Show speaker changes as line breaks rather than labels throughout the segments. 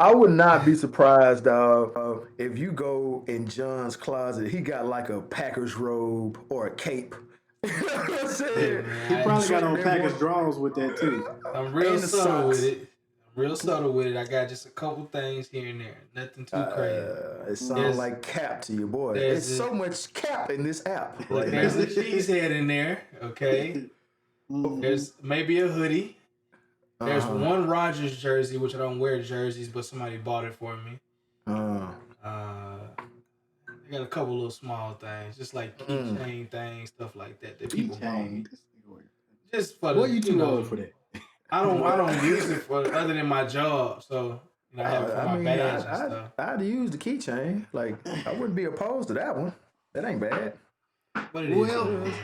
I would not be surprised, if you go in John's closet, he got like a Packers robe or a cape. You know what I'm
Hey
saying?
man,
He probably got
Drink
on
that boy,
package draws with that too.
I'm real
and the
subtle with
socks.
it. I'm real subtle with it. I got just a couple things here and there. Nothing too crazy.
It sounds
There's
like cap to you, boy. It's
there's a
so much cap in this app
look.
right
There's
now.
a cheese head in there. Okay.
Mm-hmm.
There's maybe a hoodie.
Uh
There's
huh.
one Rogers jersey, which I don't wear jerseys, but somebody bought it for me.
Uh,
I got a couple little small things, just like
mm.
keychain things, stuff like that that people bought
Keychain.
me. Just for
Boy,
the,
you too old for that.
I don't use it for other than my job, so I have it for
I
my
mean,
badge and stuff.
I'd use the keychain. Like, I wouldn't be opposed to that one. That ain't bad.
But it is what it
Well,
is.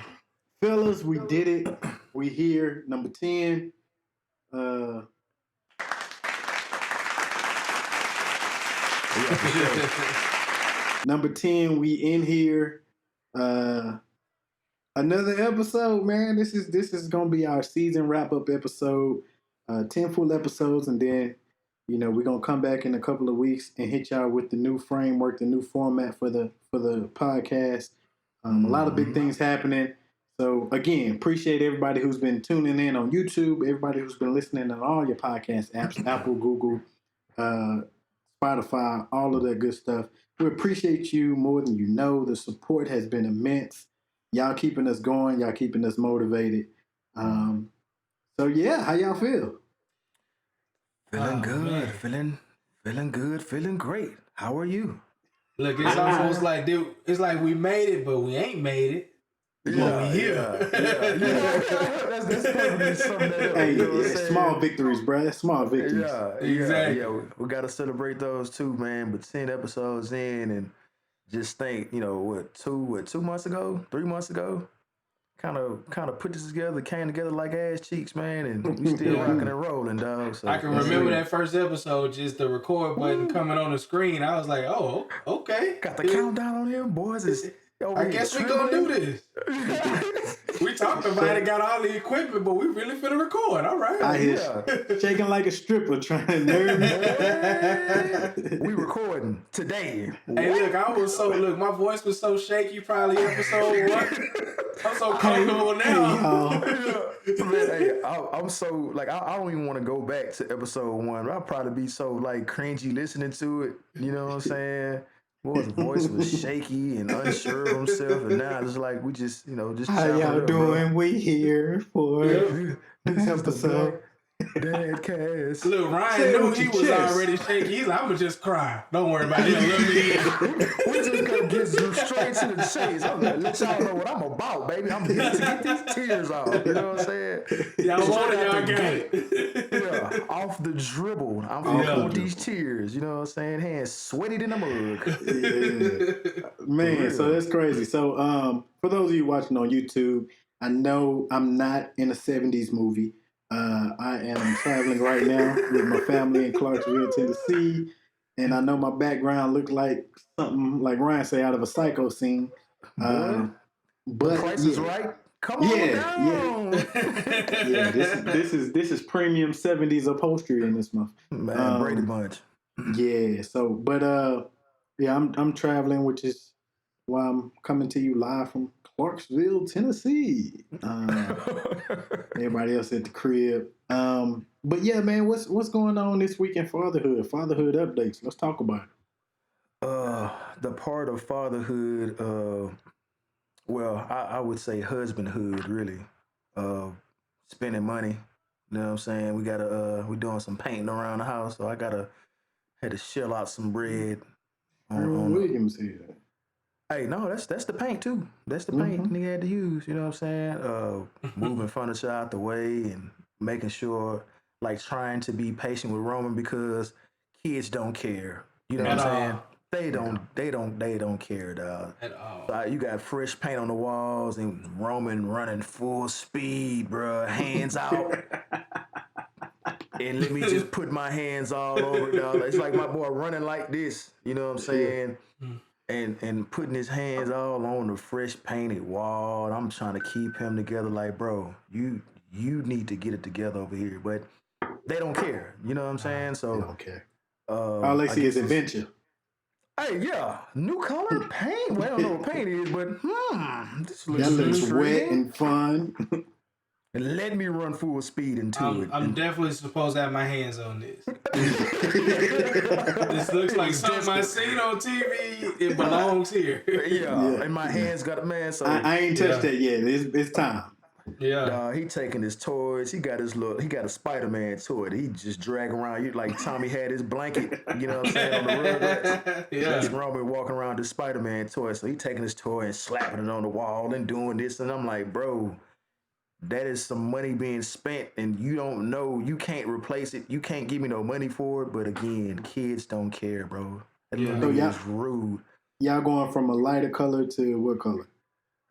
fellas, we did it. We here. Number 10. Uh,
Yeah, for sure.
number 10, we in here. Another episode, man. This is gonna be our season wrap-up episode. 10 full episodes, and then we're gonna come back in a couple of weeks and hit y'all with the new framework, the new format for the podcast. A lot of big things happening. So again, appreciate everybody who's been tuning in on YouTube, everybody who's been listening on all your podcast apps, Apple, Google, Spotify, all of that good stuff. We appreciate you more than you know. The support has been immense. Y'all keeping us going. Y'all keeping us motivated. So yeah, how y'all feel?
Feeling
Oh,
good.
man.
Feeling good. Feeling great. How are you?
Look, it's almost like it's like we made it, but we ain't made it. But we here.
That's probably something that,
Hey,
you know what I'm
small
saying?
victories, bro. Small victories.
Exactly.
Yeah. We got to celebrate those too, man. But 10 episodes in, and just think, what, 2 months ago, 3 months ago, kind of put this together, came together like ass cheeks, man, and we still
Yeah.
rocking and rolling, dog. So
I can
that's
remember
it.
that first episode, just the record button coming on the screen. I was like, oh, okay.
Got the countdown on here, boys. Is over
I
here
guess we gonna do
trembling.
this. We talked about it, got all the equipment, but we really finna record. All right.
I hear
Yeah.
shaking like a stripper trying to nerve me.
We recording today.
Hey, look, my voice was so shaky probably episode 1. I'm so comfortable now.
Man, hey, I'm so like I don't even want to go back to episode 1. I'll probably be so like cringy listening to it. You know what I'm saying? Boy's voice was shaky and unsure of himself, and now it's like we just
How
chopping
y'all
it up,
doing? We here for
bro.
this episode.
Dad cast.
Look,
Say
Ryan
it
knew
with
he
your
was
chest.
already shaky. He's like, I'm gonna just cry. Don't worry about it. Let me in.
We just gonna get straight to the chase. I'm gonna let y'all know what I'm about, baby. I'm here to get these tears off. You know what I'm saying?
Y'all want it,
Straight out
y'all
the
got
gate.
it.
Yeah, off the dribble. I'm
Off
gonna
the
with these tears. You know what I'm saying? Hands sweaty in the mug.
Yeah. Man, so that's crazy. So for those of you watching on YouTube, I know I'm not in a 70s movie. I am traveling right now with my family in Clarksville, Tennessee. And I know my background looked like something like Ryan say out of a psycho scene.
Boy,
But
Price is right. Come on
Yeah,
down.
Yeah, this is premium 70s upholstery in this month.
Man, Brady Bunch.
Yeah, so but yeah, I'm traveling, which is why I'm coming to you live from Clarksville, Tennessee. Everybody else at the crib. But yeah, man, what's going on this week in fatherhood? Fatherhood updates. Let's talk about it.
The part of fatherhood, well, I would say husbandhood, really. Spending money. You know what I'm saying? We doing some painting around the house, so had to shell out some bread
Aaron Williams here.
Hey, no, that's the paint too. That's the paint he had to use. You know what I'm saying? Moving furniture out the way and making sure, like, trying to be patient with Roman because kids don't care. You know what I'm saying? They don't care, dog.
At all.
So you got fresh paint on the walls and Roman running full speed, bruh, hands out. And let me just put my hands all over it, dog. It's like my boy running like this. You know what I'm saying? And putting his hands all on the fresh painted wall. And I'm trying to keep him together. Like, bro, you need to get it together over here. But they don't care. You know what I'm saying?
They
So
don't care. All they
I
see is
guess it's,
adventure.
hey, yeah, new color paint. Well, I don't know what paint is, but this
That
looks
looks wet
intriguing.
and fun.
And let me run full speed into it.
I'm
And
definitely supposed to have my hands on this. This looks like something I seen on TV. It belongs here.
yeah,
Yeah.
and my hands got a man. So
I ain't touched
Yeah.
that yet. It's time.
Yeah.
he taking his toys. He got his look. He got a Spider-Man toy. He just drag around. You like Tommy had his blanket. You know what I'm saying on the Rugrats. That's
Yeah.
Roman walking around with the Spider-Man toy. So he taking his toy and slapping it on the wall and doing this. And I'm like, bro, that is some money being spent, and you don't know. You can't replace it. You can't give me no money for it. But again, kids don't care, bro. That little
Yeah.
So
nigga is rude.
y'all going from a lighter color to what color?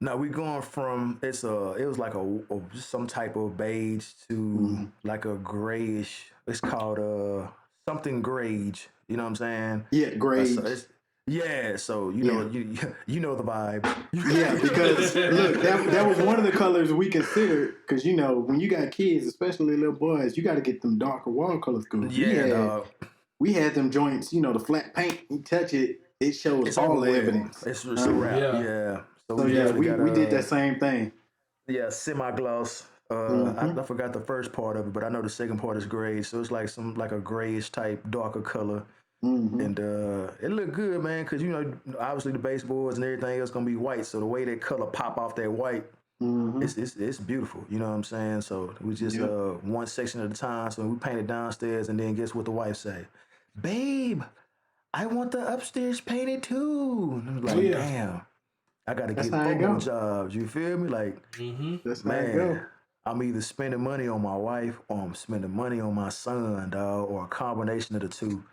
No, we going from it was like some type of beige to like a grayish. It's called something grage. You know what I'm saying?
Yeah, grades.
Yeah, so
Yeah.
you know the vibe.
Yeah, because look, that was one of the colors we considered. Because when you got kids, especially little boys, you got to get them darker wall colors.
Yeah, dog.
We had them joints. The flat paint. You touch it, it shows
It's
all the
overwhelmed.
evidence.
It's a wrap.
Yeah.
Yeah. So
So
we
yeah,
definitely
we
got
did that same thing.
yeah, semi-gloss. I forgot the first part of it, but I know the second part is gray. So it's like a grayish type, darker color. And it looked good, man, because obviously the baseboards and everything else gonna be white. So the way that color pop off that white, it's beautiful. You know what I'm saying? So we just one section at a time. So we painted downstairs, and then guess what the wife say? Babe, I want the upstairs painted too. And I was like,
yeah.
damn, I gotta
That's
get
how it
four more
go.
jobs. You feel me? Like,
That's how it go.
man, I'm either spending money on my wife or I'm spending money on my son, dog, or a combination of the two.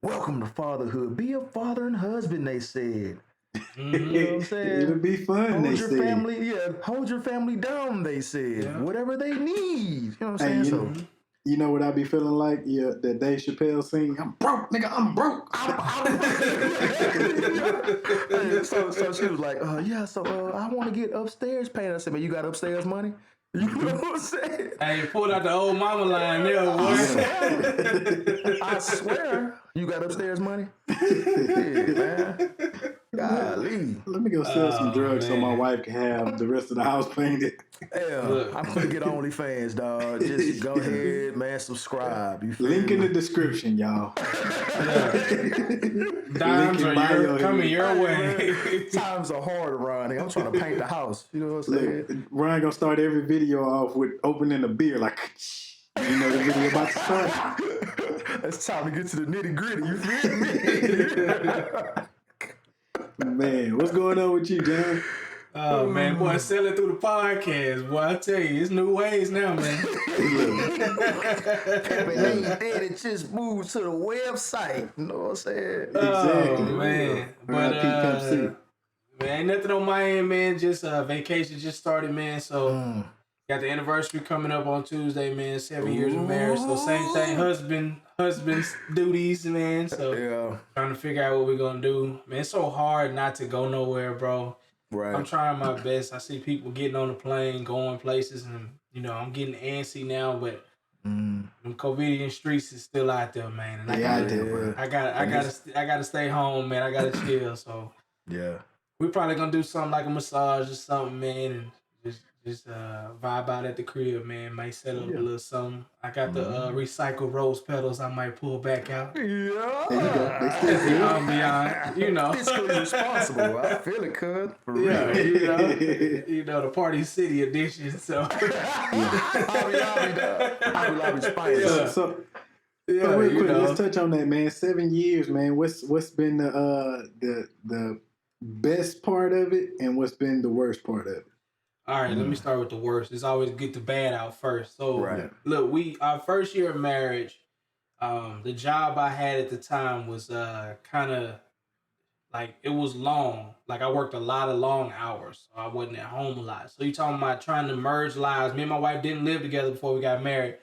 Welcome to fatherhood. Be a father and husband, they said. You know what I'm saying?
It'll be fun.
Hold
They
your
said.
family, hold your family down, they said.
Yeah.
Whatever they need. You know what I'm
Hey,
saying?
you know what I be feeling like? Yeah, that Dave Chappelle sing. I'm broke, nigga. I'm broke.
So she was like, I want to get upstairs painted. I said, man, you got upstairs money? You know what I'm saying?
Hey, you pulled out the old mama line there, boy.
I swear, you got upstairs money? Yeah, man. Golly.
Let me go sell some drugs so my
man.
wife can have the rest of the house painted.
Yeah,
Look.
I'm gonna get OnlyFans, dog. Just go ahead, man. Subscribe. You feel
Link
me?
in the description, y'all.
Dimes
in
are
bio
coming
here.
your
Hey,
way.
man, times are hard around here. I'm trying to paint the house. You know what I'm saying?
Look, Ryan gonna start every video off with opening a beer, like the video about to start.
It's time to get to the nitty gritty. You feel me?
Man, what's going on with you, John?
Oh man, boy, selling through the podcast. Boy, I tell you, it's new ways now, man.
It ain't dead. It just moved to the website. You know what I'm saying?
Exactly.
Oh man, but
R.I.P. Pimp C.
man, ain't nothing on my end, man. Just vacation just started, man. So got the anniversary coming up on Tuesday, man. 7 years of marriage. So same thing, husband's duties, man. So
Yeah.
trying to figure out what we're gonna do, man. It's so hard not to go nowhere, bro.
Right.
I'm trying my best. I see people getting on the plane, going places, and I'm getting antsy now. But them COVIDian streets is still out there, man. And
They out there, bro.
I gotta stay home, man. I gotta chill. So
Yeah.
we probably gonna do something like a massage or something, man, and just vibe out at the crib, man. Might set up a little something. I got the recycled rose petals. I might pull back out.
There you go.
Yeah.
They still good.
Beyond,
Fiscally responsible. I feel it, cuz. For real.
Yeah, the Party City edition. So
I'll be spicy.
So
yeah,
real quick, let's touch on that, man. 7 years, man. What's been the best part of it, and what's been the worst part of it?
All right, let me start with the worst. It's always get the bad out first. So,
Right.
look, our first year of marriage, the job I had at the time was kind of like, it was long. Like, I worked a lot of long hours, so I wasn't at home a lot. So you talking about trying to merge lives. Me and my wife didn't live together before we got married.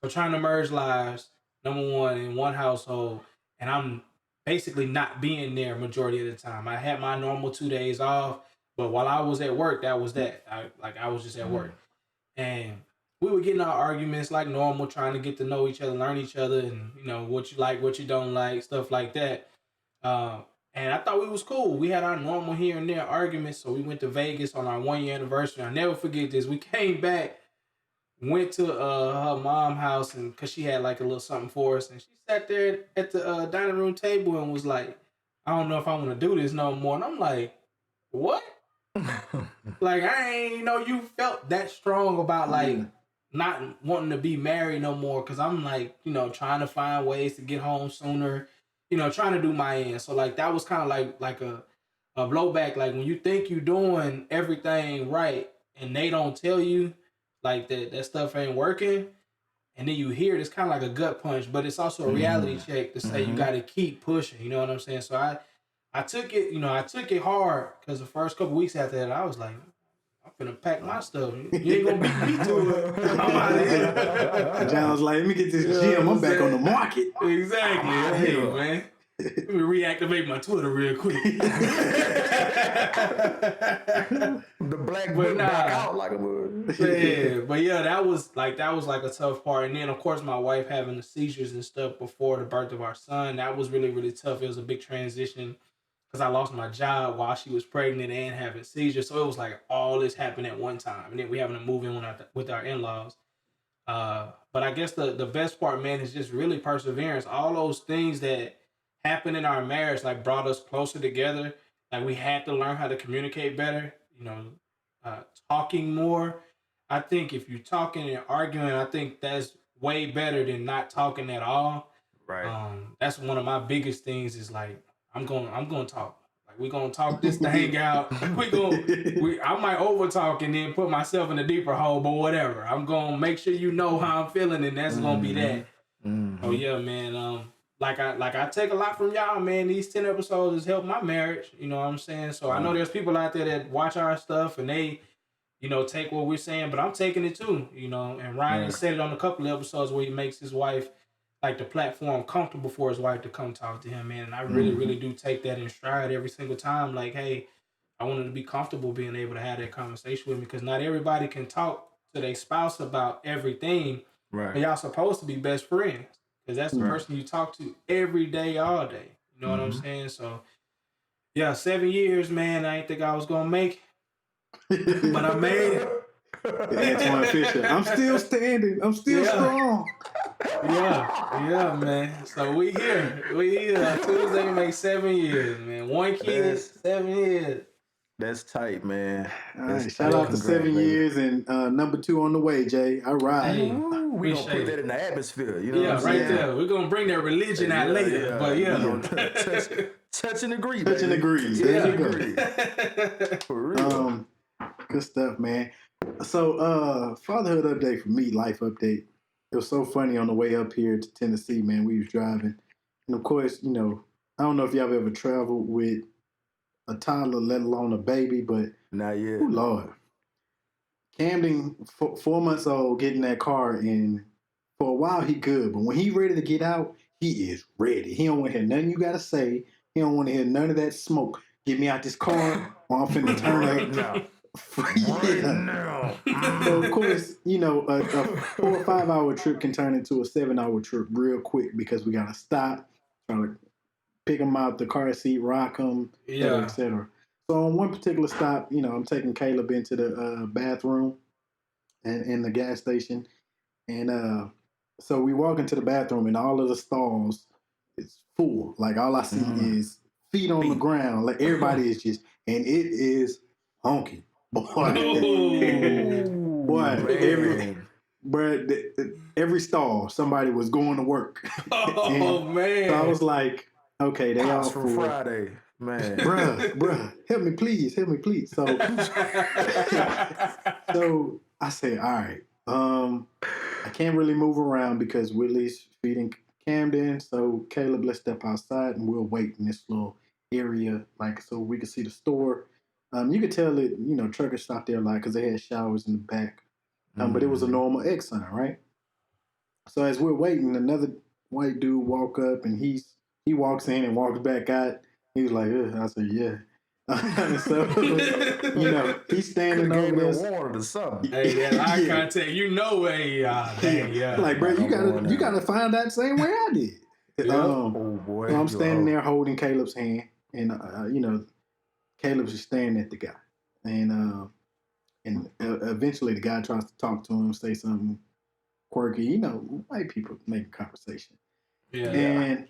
So trying to merge lives, number one, in one household, and I'm basically not being there majority of the time. I had my normal 2 days off. But while I was at work, that was that. I was just at work. And we would get in our arguments like normal, trying to get to know each other, learn each other, and what you like, what you don't like, stuff like that. Um, and I thought we was cool. We had our normal here and there arguments, so we went to Vegas on our 1 year anniversary. I'll never forget this. We came back, went to her mom house, and cause she had like a little something for us, and she sat there at the dining room table and was like, "I don't know if I want to do this no more." And I'm like, "What?" Like I ain't know you felt that strong about like not wanting to be married no more. Cause I'm like, trying to find ways to get home sooner, trying to do my end. So like that was kind of like a blowback. Like when you think you doing everything right and they don't tell you like that stuff ain't working, and then you hear it, it's kind of like a gut punch, but it's also a reality check to say you got to keep pushing. You know what I'm saying? So I took it, I took it hard because the first couple weeks after that, I was like, I'm finna pack my stuff. You ain't gonna beat me to it. I'm out of here.
John was like, let me get this gym. I'm back on the market.
Exactly. Hey, man. Let me reactivate my Twitter real quick.
The black book back out like a would.
Yeah, but yeah, that was like a tough part. And then of course my wife having the seizures and stuff before the birth of our son, that was really, really tough. It was a big transition because I lost my job while she was pregnant and having seizures. So it was like all this happened at one time. And then we having to move in with our in-laws. But I guess the best part, man, is just really perseverance. All those things that happened in our marriage like brought us closer together. Like we had to learn how to communicate better, talking more. I think if you're talking and arguing, I think that's way better than not talking at all.
Right.
That's one of my biggest things is like I'm gonna talk. Like we're gonna talk this to hang out. I might over talk and then put myself in a deeper hole, but whatever. I'm gonna make sure you know how I'm feeling, and that's gonna be that. Oh yeah, man. Like I take a lot from y'all, man. These 10 episodes has helped my marriage. You know what I'm saying? So I know there's people out there that watch our stuff and they, take what we're saying, but I'm taking it too, And Ryan said it on a couple of episodes where he makes his wife like the platform comfortable for his wife to come talk to him, man. And I really, really do take that in stride every single time. Like, hey, I wanted to be comfortable being able to have that conversation with me because not everybody can talk to their spouse about everything.
Right.
But y'all supposed to be best friends because that's the person you talk to every day, all day. You know what I'm saying? So, yeah, 7 years, man. I didn't think I was gonna make it, but I made it.
Antoine Fisher. I'm still standing. I'm still strong.
Yeah, man. So we here. Tuesday make 7 years, man. 1 kid, 7 years.
That's tight, man.
All right, shout out to 7 years and number 2 on the way, Jay. All right.
Hey,
we gonna put that in the atmosphere. You know
yeah,
what I'm
right
saying?
there. We're gonna bring that religion out later. But
we gonna touch and agree.
Touch and agree. There you go.
For real.
Good stuff, man. So fatherhood update for me, life update. It was so funny on the way up here to Tennessee, man. We was driving. And of course, I don't know if y'all have ever traveled with a toddler, let alone a baby, but
not yet.
Oh Lord. Camden, 4 months old, getting that car, and for a while he good, but when he ready to get out, he is ready. He don't want to hear nothing you gotta say. He don't want to hear none of that smoke. Get me out this car, or I'm finna turn up.
now.
So of course, a 4 or 5 hour trip can turn into a 7-hour trip real quick because we gotta stop, try to pick him out the car seat, rock him, etc. So on one particular stop, I'm taking Caleb into the bathroom and in the gas station, and so we walk into the bathroom and all of the stalls is full. Like all I see is feet on the ground. Like everybody is just, and it is honky. Boy, every stall somebody was going to work.
Oh man!
So I was like, okay, they all
from Friday, man.
Bruh, help me please. So, so I said, all right, I can't really move around because Whitley's feeding Camden. So Caleb, let's step outside and we'll wait in this little area, like so we can see the store. You could tell it, truckers stopped there a lot because they had showers in the back. But it was a normal X sign, right? So as we're waiting, another white dude walk up and he walks in and walks back out. He was like, I said, yeah. So, he's standing
Could have gave
over
me
there.
a water or something.
Hey, that eye
Yeah.
contact, hey, dang, yeah.
Like, bro,
Like,
you gotta find that same way I did.
Yep.
Oh boy.
So I'm
you're
standing
old.
there holding Caleb's hand, and Caleb's just staring at the guy, and eventually the guy tries to talk to him, say something quirky. White people make conversation,
Yeah.
and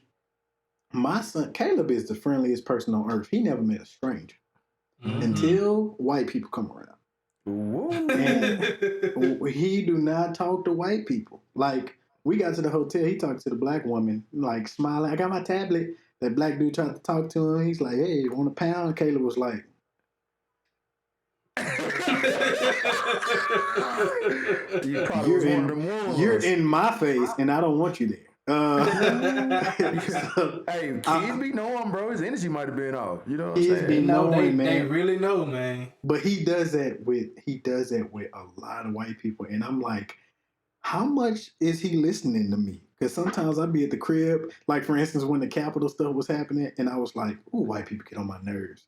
my son Caleb is the friendliest person on earth. He never met a stranger until white people come around. And he do not talk to white people. Like, we got to the hotel, he talked to the black woman, like smiling. I got my tablet. That black dude tried to talk to him. He's like, "Hey, want a pound?" Caleb was like,
You probably was one of them ones.
"You're in my face, and I don't want you there."
Hey, kids be knowing, bro. His energy might have been off. You know what I'm
Kids
saying?
be knowing, man.
They really know, man.
But he does that with a lot of white people, and I'm like, how much is he listening to me? Because sometimes I'd be at the crib, like for instance, when the Capitol stuff was happening, and I was like, "Ooh, white people get on my nerves,"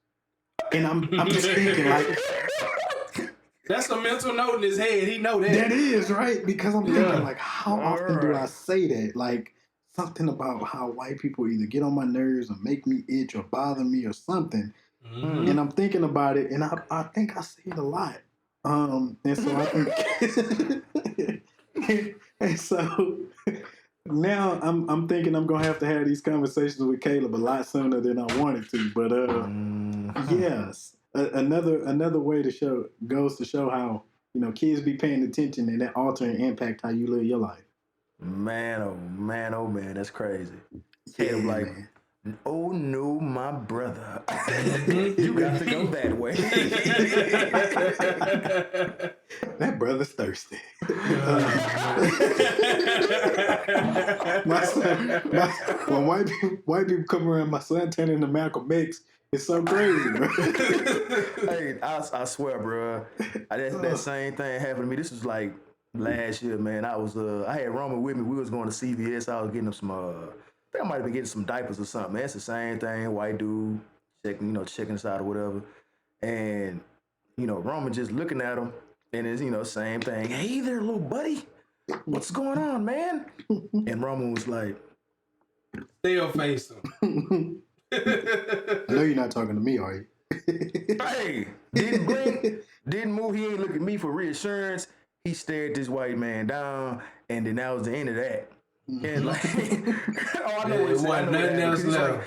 and I'm just thinking like,
that's a mental note in his head. He know that.
that is right, because I'm thinking like, how often do I say that? Like something about how white people either get on my nerves or make me itch or bother me or something. And I'm thinking about it, and I think I say it a lot. And so I think, and so now I'm thinking I'm gonna have to have these conversations with Caleb a lot sooner than I wanted to. But yes, another way to goes to show how kids be paying attention and that alter and impact how you live your life.
Man, oh man, oh man, that's crazy. Caleb, like,
man.
oh no, my brother, you got to go that way.
That brother's thirsty. My son, when white people come around, my son turning into Malcolm X. It's so crazy, bro.
Hey, I swear, bro, that same thing happened to me. This was like last year, man. I had Roman with me. We was going to CVS. I was getting him some. I think I might have been getting some diapers or something. Man, it's the same thing. White dude checking us out or whatever, and Roman just looking at him, and it's same thing. Hey there, little buddy, what's going on, man? And Roman was like,
Still face him.
I know you're not talking to me, are you?
hey, didn't blink, didn't move. He ain't look at me for reassurance. He stared this white man down, and then that was the end of that. And like, oh, I know what he said.
Nothing else left.
Like,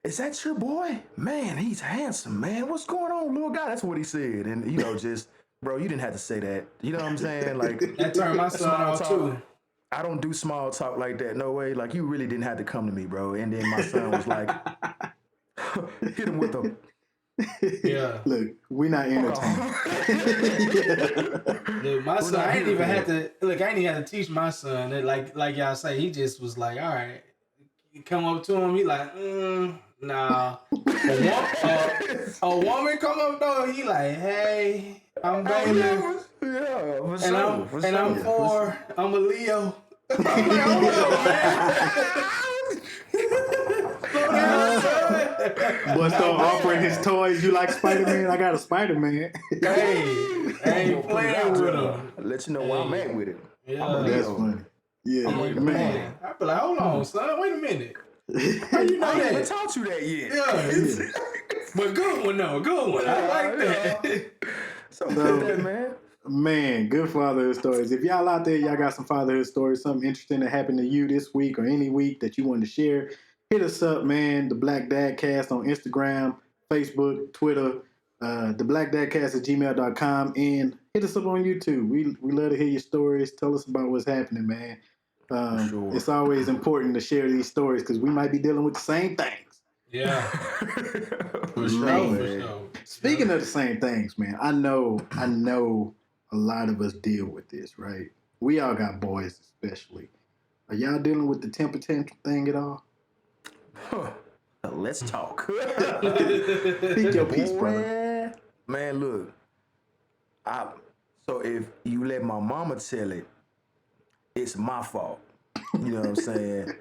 is that your boy? Man, he's handsome, man. What's going on, little guy? That's what he said. And just, bro, you didn't have to say that. You know what I'm saying? Like,
that turned my son off too.
I don't do small talk like that. No way. Like, you really didn't have to come to me, bro. And then my son was like, hit him with them.
Yeah.
Look, we're not entertained.
Dude, my son, I ain't even had to teach my son that, like y'all say, he just was like, all right. You come up to him, he like, nah. A woman come up though, he like, hey, I'm baby.
Yeah,
I'm a Leo. I'm like, hold on, man.
But start offering his toys. You like Spider-Man? I got a Spider-Man.
Hey, I ain't playing with him.
Let you know where I'm at with it.
Yeah.
That's funny. Yeah, man.
I be like, hold on, son. Wait a minute. How you know
I
that?
haven't taught you that yet.
Yeah. But good one, though. Good one. I like that.
So that, man.
Man, good fatherhood stories. If y'all out there, y'all got some fatherhood stories, something interesting that happened to you this week or any week that you want to share, hit us up, man. The Black Dad Cast on Instagram, Facebook, Twitter, theblackdadcast@gmail.com, and hit us up on YouTube. We love to hear your stories. Tell us about what's happening, man.
Sure.
It's always important to share these stories because we might be dealing with the same things.
Yeah. For sure.
Speaking of the same things, man, I know a lot of us deal with this, right? We all got boys, especially. Are y'all dealing with the temper tantrum thing at all?
Let's talk.
Speak your piece, brother.
Man, look. So if you let my mama tell it, it's my fault. You know what I'm saying?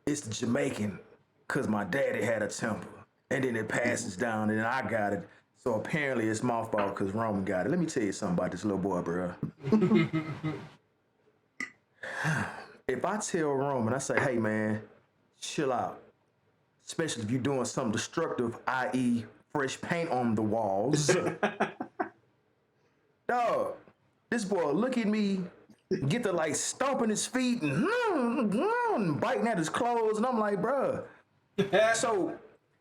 It's the Jamaican, because my daddy had a temper. and then it passes down, and then I got it. So apparently it's my fault because Roman got it. Let me tell you something about this little boy, bro. If I tell Roman, I say, hey man, chill out. Especially if you're doing something destructive, i.e., fresh paint on the walls. Dog, this boy look at me, get to like stomping his feet and biting at his clothes, and I'm like, bruh.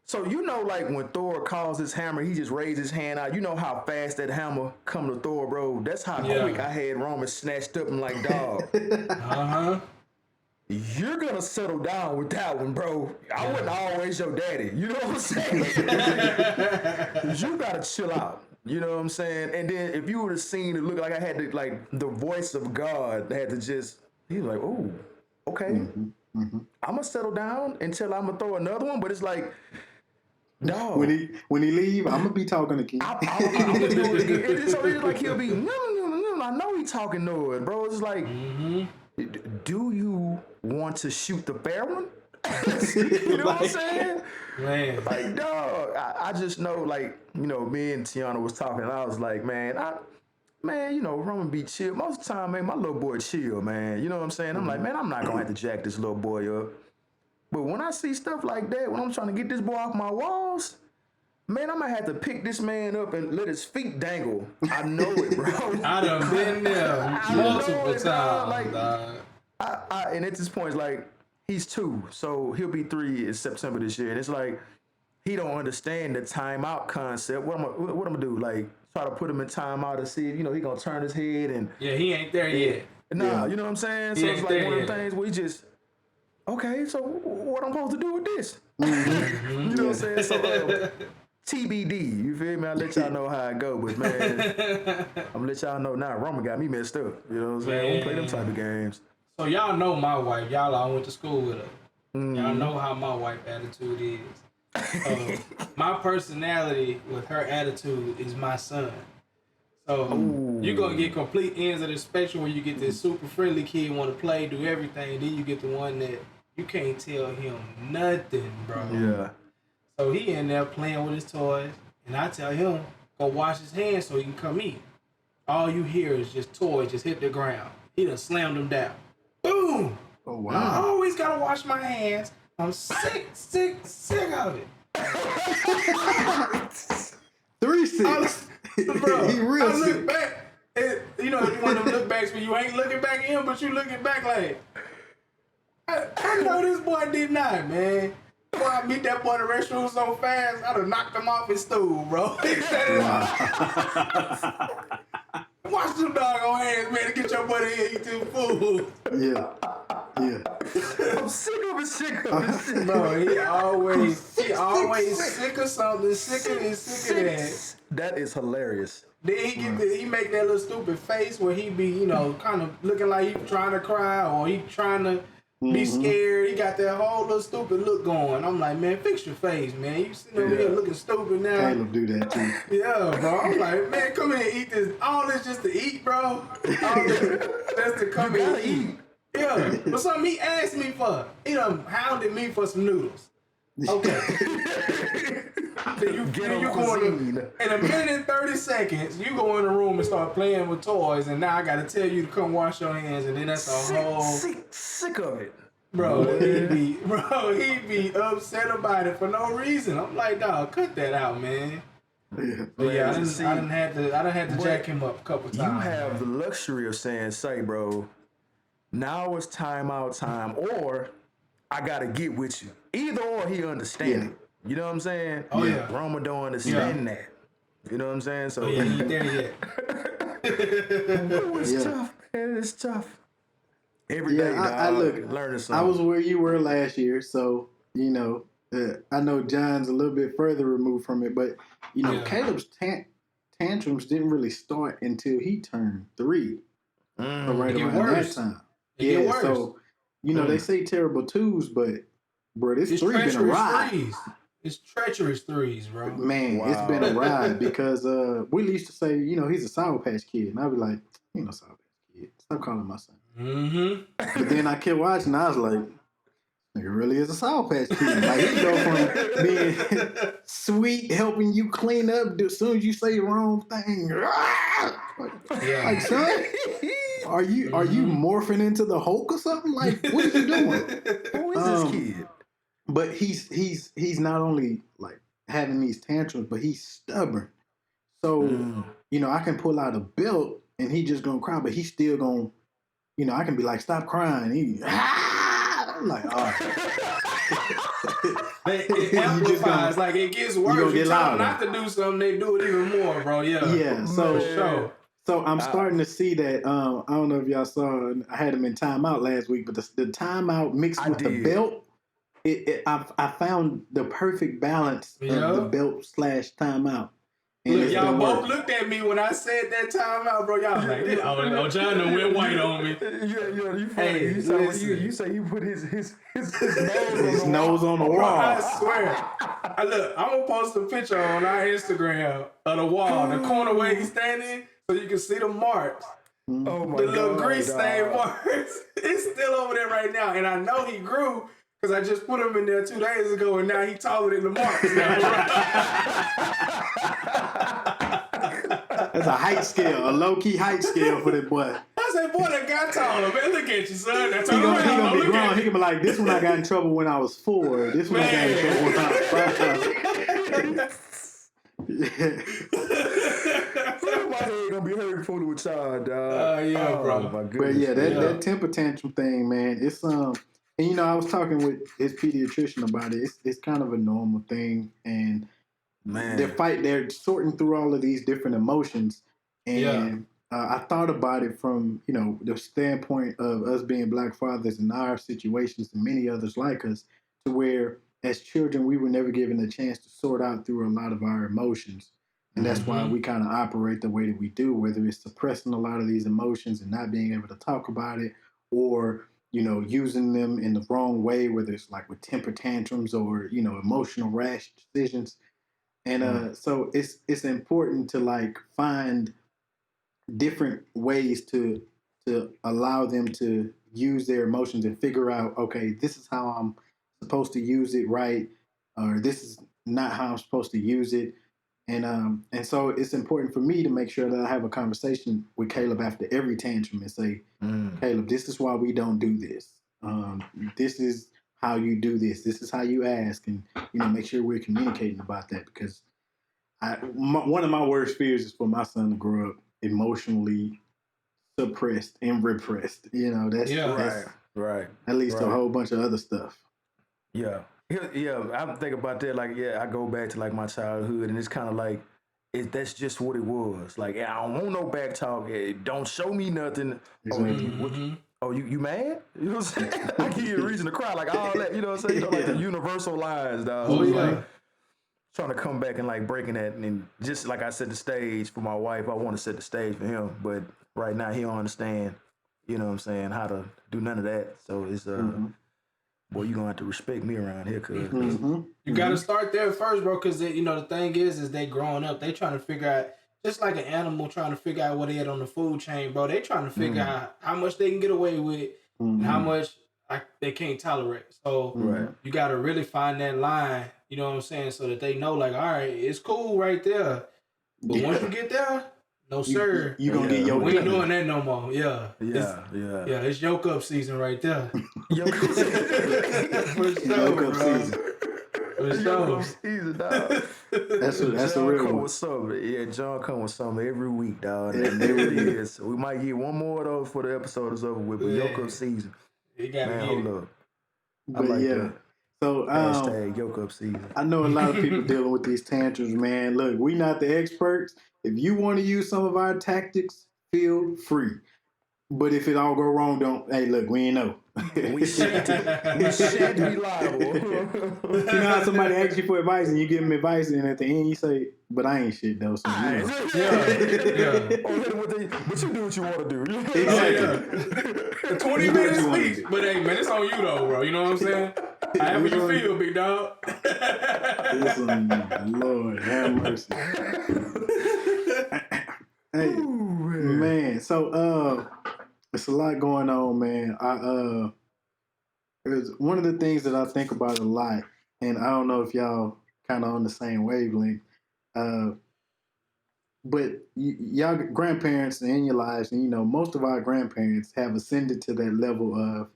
So you know, like when Thor calls his hammer, he just raised his hand out. You know how fast that hammer come to Thor, bro. That's how quick I had Roman snatched up and like, dog. You're gonna settle down with that one, bro. I wasn't always your daddy. You know what I'm saying? You gotta chill out. You know what I'm saying? And then if you would have seen it, look like I had to, like the voice of God had to just. He was like, oh, okay. I'm gonna settle down until I'm gonna throw another one. But it's like. Dog.
When he leave, I'm gonna be talking again.
I'm gonna do it again. It's like he'll be. I know he talking noise, bro. It's like, do you want to shoot the fair one? You know what I'm saying?
Man,
Like, dog. I just know, like, you know, me and Tiana was talking, and I was like, man, you know, Roman be chill. Most of the time, man, my little boy chill, man. You know what I'm saying? I'm like, man, I'm not gonna have to jack this little boy up. But when I see stuff like that, when I'm trying to get this boy off my walls, man, I'm gonna have to pick this man up and let his feet dangle. I know it, bro.
I done been there multiple times.
Like, and at this point, it's like, he's 2, so he'll be 3 in September this year. And it's like, he don't understand the timeout concept. What I'm gonna do? Like, try to put him in timeout and see if, you know, he gonna turn his head and...
Yeah, he ain't there yet.
Nah, you know what I'm saying? So it's like one of the things where he just... Okay, so what I'm supposed to do with this? You know what I'm saying? So TBD, you feel me? I'll let y'all know how it go, but man, I'm gonna let y'all know now. Roman got me messed up. You know what I'm saying? I don't play them type of games.
So y'all know my wife. Y'all all went to school with her. Y'all know how my wife attitude is. My personality with her attitude is my son. So you're gonna get complete ends of the spectrum where you get this super friendly kid want to play, do everything. Then you get the one that you can't tell him nothing, bro.
Yeah.
So he in there playing with his toys, and I tell him go wash his hands so he can come eat. All you hear is just toys just hit the ground. He done slammed them down. Boom.
Oh wow!
I always gotta wash my hands. I'm sick of it.
3-6.
Bro,
He real
I look
sick.
back. You know, one of them look backs where you ain't looking back in, but you looking back like, I know this boy did not, man. Boy, I meet that boy in the restroom so fast, I'd have knocked him off his stool, bro. Wash them doggone hands, man, to get your buddy here eat this food.
Yeah.
I'm sick of it.
Bro, he always sick of something, sick of this, sick of that.
That is hilarious.
Then he make that little stupid face where he be, you know, kind of looking like he trying to cry or he trying to be scared. He got that whole little stupid look going. I'm like, man, fix your face, man. You sitting over here looking stupid now.
Caleb do that too.
Yeah, bro. I'm like, man, come here and eat this. All this just to eat, bro. All this just to come here and eat. Yeah, but something he asked me for. He done hounded me for some noodles. Okay. Then you go in a minute and 30 seconds, you go in the room and start playing with toys, and now I gotta tell you to come wash your hands, and then that's a whole
sick of it.
Bro, he be upset about it for no reason. I'm like, dog, cut that out, man. But yeah, I done had to jack him up a couple times.
You have the luxury of saying, say, bro, now it's timeout time, or I gotta get with you. Either or, he understand it. You know what I'm saying?
Oh yeah.
Roma don't understand that. You know what I'm saying? So
he ain't there yet.
It's tough, man. It's tough. Every day,
I look,
learning something.
I was where you were last year, so you know. I know John's a little bit further removed from it, but you know, Caleb's tantrums didn't really start until he turned 3. So right around that time. So you know they say terrible 2s, but bro, this 3 been a ride.
It's treacherous 3s, bro.
Man, it's been a ride because we used to say, you know, he's a Sour Patch Kid, and I'd be like, he no Sour Patch Kid. Stop calling my son. But then I kept watching, and I was like, It really is a Sour Patch Kid. Like, he go from being sweet, helping you clean up as soon as you say the wrong thing. Like, son, are you morphing into the Hulk or something? Like, what are you doing?
Who is this kid?
But he's not only like having these tantrums, but he's stubborn. So I can pull out a belt and he just gonna cry, but he's still gonna, I can be like, stop crying. I'm like, oh.
It amplifies, like it gets worse. You tell them not to do something, they do it even more, bro. Yeah.
Yeah. So I'm starting to see that. I don't know if y'all saw. I had him in timeout last week, but the timeout mixed with the belt, I found the perfect balance of the belt / timeout.
Look, y'all both looked at me when I said that timeout, bro. Y'all was like, oh, John done went white on me.
You funny. You say he put his
nose on the wall.
I swear. Look, I'm going to post a picture on our Instagram of the wall, the corner where he's standing, so you can see the marks.
Oh my God.
The little grease stain marks. It's still over there right now. And I know he grew because I just put him in there 2 days ago, and now he's taller than the marks now.
That's a height scale, a low-key height scale for that boy.
I said, boy, that got taller, man. Look at you, son. He
gonna be grown. He can be like, this one I got in trouble when I was 4. This one I got in trouble when I was 5.
My head gonna be hurt fooling with y'all, dog.
Yeah, bro.
My goodness.
But yeah, that temper tantrum thing, man, it's and I was talking with his pediatrician about it. It's kind of a normal thing, and
man,
they're sorting through all of these different emotions, and I thought about it from the standpoint of us being Black fathers in our situations and many others like us, to where as children we were never given a chance to sort out through a lot of our emotions, and that's why we kind of operate the way that we do, whether it's suppressing a lot of these emotions and not being able to talk about it, or using them in the wrong way, whether it's like with temper tantrums or emotional rash decisions. And so it's important to like find different ways to allow them to use their emotions and figure out, okay, this is how I'm supposed to use it, right? Or this is not how I'm supposed to use it. And so it's important for me to make sure that I have a conversation with Caleb after every tantrum and say, Caleb, this is why we don't do this. This is how you do this. This is how you ask, and make sure we're communicating about that, because one of my worst fears is for my son to grow up emotionally suppressed and repressed. That's
right.
That leads to a whole bunch of other stuff.
Yeah. Yeah, I think about that. Like, I go back to like my childhood, and it's kind of like that's just what it was. Like, I don't want no back talk. Don't show me nothing.
Exactly.
You mad? You know what I'm saying? I give you a reason to cry. Like all that. You know what I'm saying? Like the universal lines, dog. Like trying to come back and like breaking that, and just like I set the stage for my wife, I want to set the stage for him, but right now he don't understand. You know what I'm saying? How to do none of that. So it's boy, you gonna have to respect me around here, cuz.
You gotta start there first, bro, because the thing is they growing up, they trying to figure out, just like an animal trying to figure out what they at on the food chain, bro. They trying to figure out how much they can get away with and how much they can't tolerate. So you gotta really find that line, you know what I'm saying, so that they know, like, all right, it's cool right there, but once you get there, no sir,
you gonna get your.
We ain't doing that no more. Yeah. It's yoke up season right there.
Yoke up season.
Yoke up season.
Yoke up season, dog.
That's a real one.
With something. Yeah, John come with something every week, dog. And it really is. We might get one more of those for the episode is over with, but yoke up season. Man, hold up. I like that.
So
hashtag yoke up season.
I know a lot of people dealing with these tantrums, man. Look, we not the experts. If you want to use some of our tactics, feel free. But if it all go wrong, don't. Hey, look, we ain't know.
We shan't be liable.
You know how somebody asks you for advice and you give them advice, and at the end you say, "But I ain't shit though." So
yeah. But you do what you want to do.
Exactly.
20 minutes speech, but hey, man, it's on you though, bro. You know what I'm saying? However you feel, big dog.
Lord have mercy. Hey, man. So it's a lot going on, man. It's one of the things that I think about a lot, and I don't know if y'all kind of on the same wavelength. Uh, but y'all grandparents in your lives, and most of our grandparents have ascended to that level of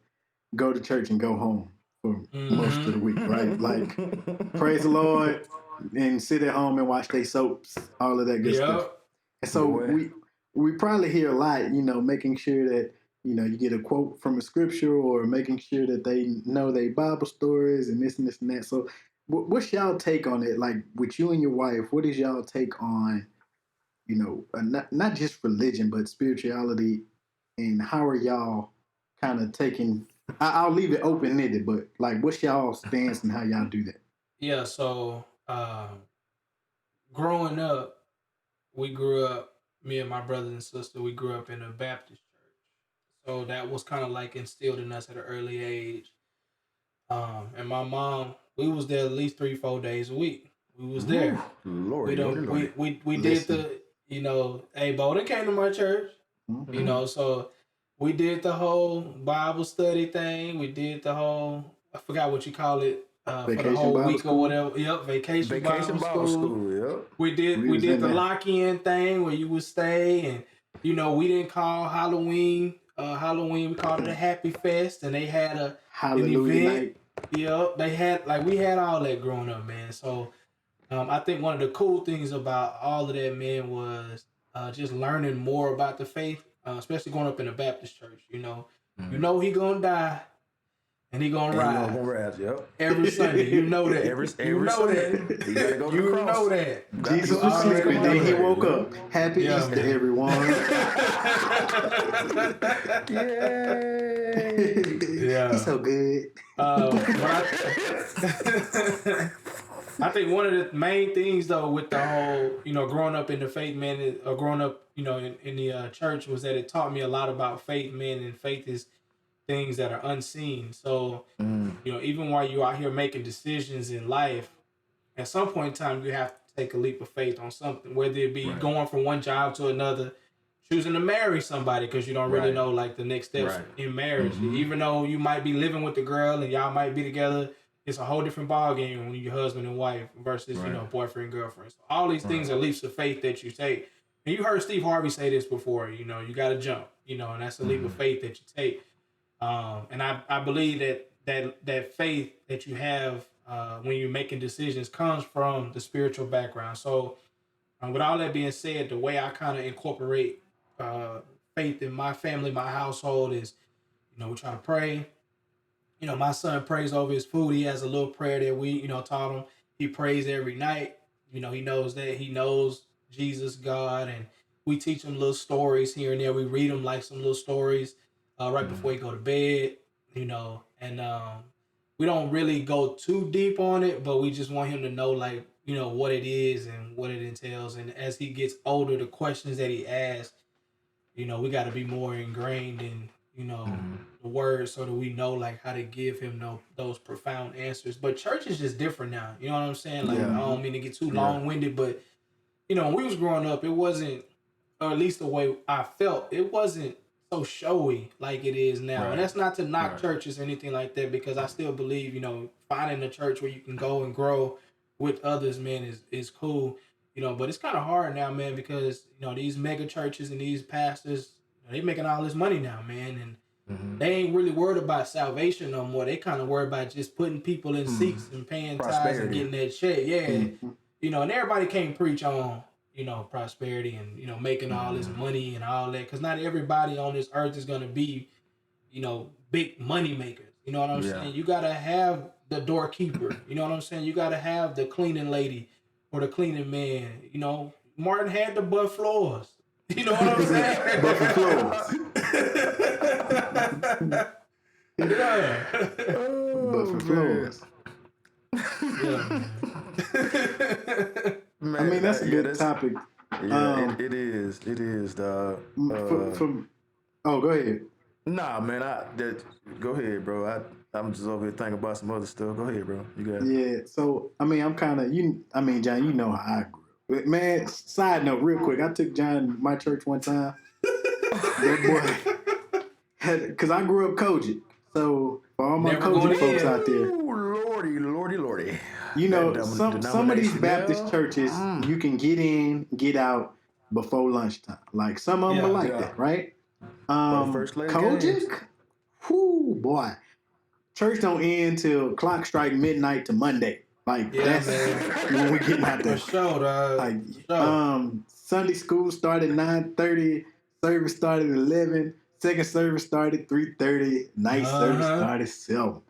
go to church and go home for most of the week, right? Like praise the Lord and sit at home and watch their soaps, all of that good stuff.
Yep.
And so
Boy.
we probably hear a lot, making sure that you get a quote from a scripture or making sure that they know their Bible stories and this and this and that. So what's y'all take on it? Like with you and your wife, what is y'all take on not just religion but spirituality, and how are y'all kind of taking? I'll leave it open ended, but like, what's y'all stance and how y'all do that?
Yeah. So growing up, we grew up. Me and my brother and sister, we grew up in a Baptist church. So that was kind of like instilled in us at an early age. And my mom, we was there at least 3-4 days a week. We was
Ooh,
there. We
Lordy, Lordy,
don't.
Lordy.
We did
Listen.
the. Hey, Bowden came to my church.
Mm-hmm.
So we did the whole Bible study thing. We did the whole. I forgot what you call it. For the
Vacation
whole
Bible
week or
school.
whatever. Yep, vacation
Vacation
Bible
Bible
school.
school, yep.
We did
We
we
was
did
in
the
there.
lock in thing where you would stay, and we didn't call Halloween Halloween, we called it a Happy Fest, and they had an
Hallelujah
event.
night.
Yep, they had like we had all that growing up, man. So I think one of the cool things about all of that, man, was just learning more about the faith, especially going up in a Baptist church. He gonna die and he gonna
And you
rise
gonna rise, yep.
every Sunday. You know that. You
Every
know
Sunday,
that.
you gotta go to the
You
cross.
know that.
You got to
You
Jesus
go to
was
the cross.
already
sleeping,
Come on,
then
know
he
grave,
that.
woke
yep.
up. Happy
Yeah,
Easter,
man.
everyone.
Yay!
He's
Yeah.
so good.
But I think one of the main things though with the whole, growing up in the faith, man, or growing up, in the church, was that it taught me a lot about faith, man, and faith is things that are unseen. So, even while you're out here making decisions in life, at some point in time, you have to take a leap of faith on something, whether it be
Right.
going from one job to another, choosing to marry somebody because you don't really
Right.
know like the next steps
Right.
in marriage. Even though you might be living with the girl and y'all might be together, it's a whole different ball game when you're husband and wife versus
Right.
boyfriend girlfriend. So all these things
Right.
are leaps of faith that you take. And you heard Steve Harvey say this before. You got to jump. And that's a leap of faith that you take. And I believe that faith that you have when you're making decisions comes from the spiritual background. So, with all that being said, the way I kind of incorporate uh, faith in my family, my household is, we try to pray. My son prays over his food. He has a little prayer that we, taught him. He prays every night. He knows that he knows Jesus, God, and we teach him little stories here and there. We read him like some little stories right before he go to bed, and we don't really go too deep on it, but we just want him to know, like, what it is and what it entails. And as he gets older, the questions that he asks, we got to be more ingrained in, the word so that we know like how to give him those profound answers. But church is just different now. You know what I'm saying? Like, I
Yeah.
don't mean to get too
Yeah.
long winded, but when we was growing up, it wasn't, or at least the way I felt, it wasn't so showy like it is now. And
Right.
that's not to knock
Right.
churches or anything like that, because I still believe, finding a church where you can go and grow with others, man, is cool. But it's kind of hard now, man, because these mega churches and these pastors, they making all this money now, man, and they ain't really worried about salvation no more. They kind of worried about just putting people in seats and paying tithes and
Prosperity.
getting that check. Yeah,
Mm-hmm.
and everybody can't preach on prosperity and making all this money and all that, because not everybody on this earth is gonna be big money makers. You know what I'm
Yeah.
saying? You gotta have the doorkeeper. You know what I'm saying? You gotta have the cleaning lady or the cleaning man. Martin had the butt floors. You know what I'm saying?
But for floors.
Yeah.
But
Oh,
for
man.
floors.
Yeah,
Man,
I mean, that's a good
that's
topic.
it is. It is, dog.
For oh, go ahead.
Nah, man, go ahead, bro. I'm just over here thinking about some other stuff. Go ahead, bro. You got it.
Yeah. So I mean, I'm kind of you. I mean, John, you know how I grew up. But man, side note, real quick, I took John to my church one time. That boy had, because I grew up Kojic. So for all my
Never
Kojic
going
folks
in.
out there,
Ooh, lordy.
you
That
know, some of these
denomination
Baptist
there.
churches you can get in, get out before lunchtime. Like some of them are
Yeah.
like
Yeah.
that, right?
By the first lady games.
Kojic, whoo boy, church don't end till clock strike midnight to Monday. Like
Yeah,
that's
man.
when we getting out
For
there.
sure, dog.
Like
For sure.
Sunday school started 9:30, service started 11, second service started 3:30, night service
Uh-huh.
started 7.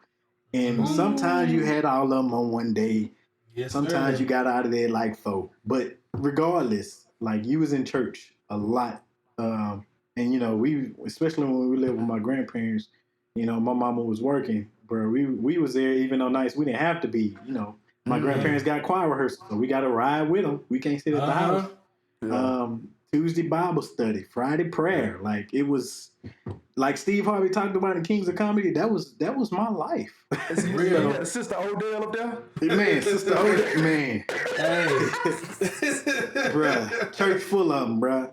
And
Mhm.
sometimes you had all of them on one day.
Yes,
Sometimes
sir.
you got out of there like 4. But regardless, like you was in church a lot. And you know, we especially when we lived with my grandparents, you know, my mama was working, bro. We was there even on nights we didn't have to be, you know. My grandparents got choir rehearsal, so we got to ride with them. We can't sit at the house.
Uh-huh.
Yeah.
Tuesday Bible study, Friday prayer. Like it was like Steve Harvey talked about in Kings of Comedy. That was my life.
You
Real.
got a sister Odell up there?
Man, Sister Odell, man,
Hey.
bruh, church full of them, bruh.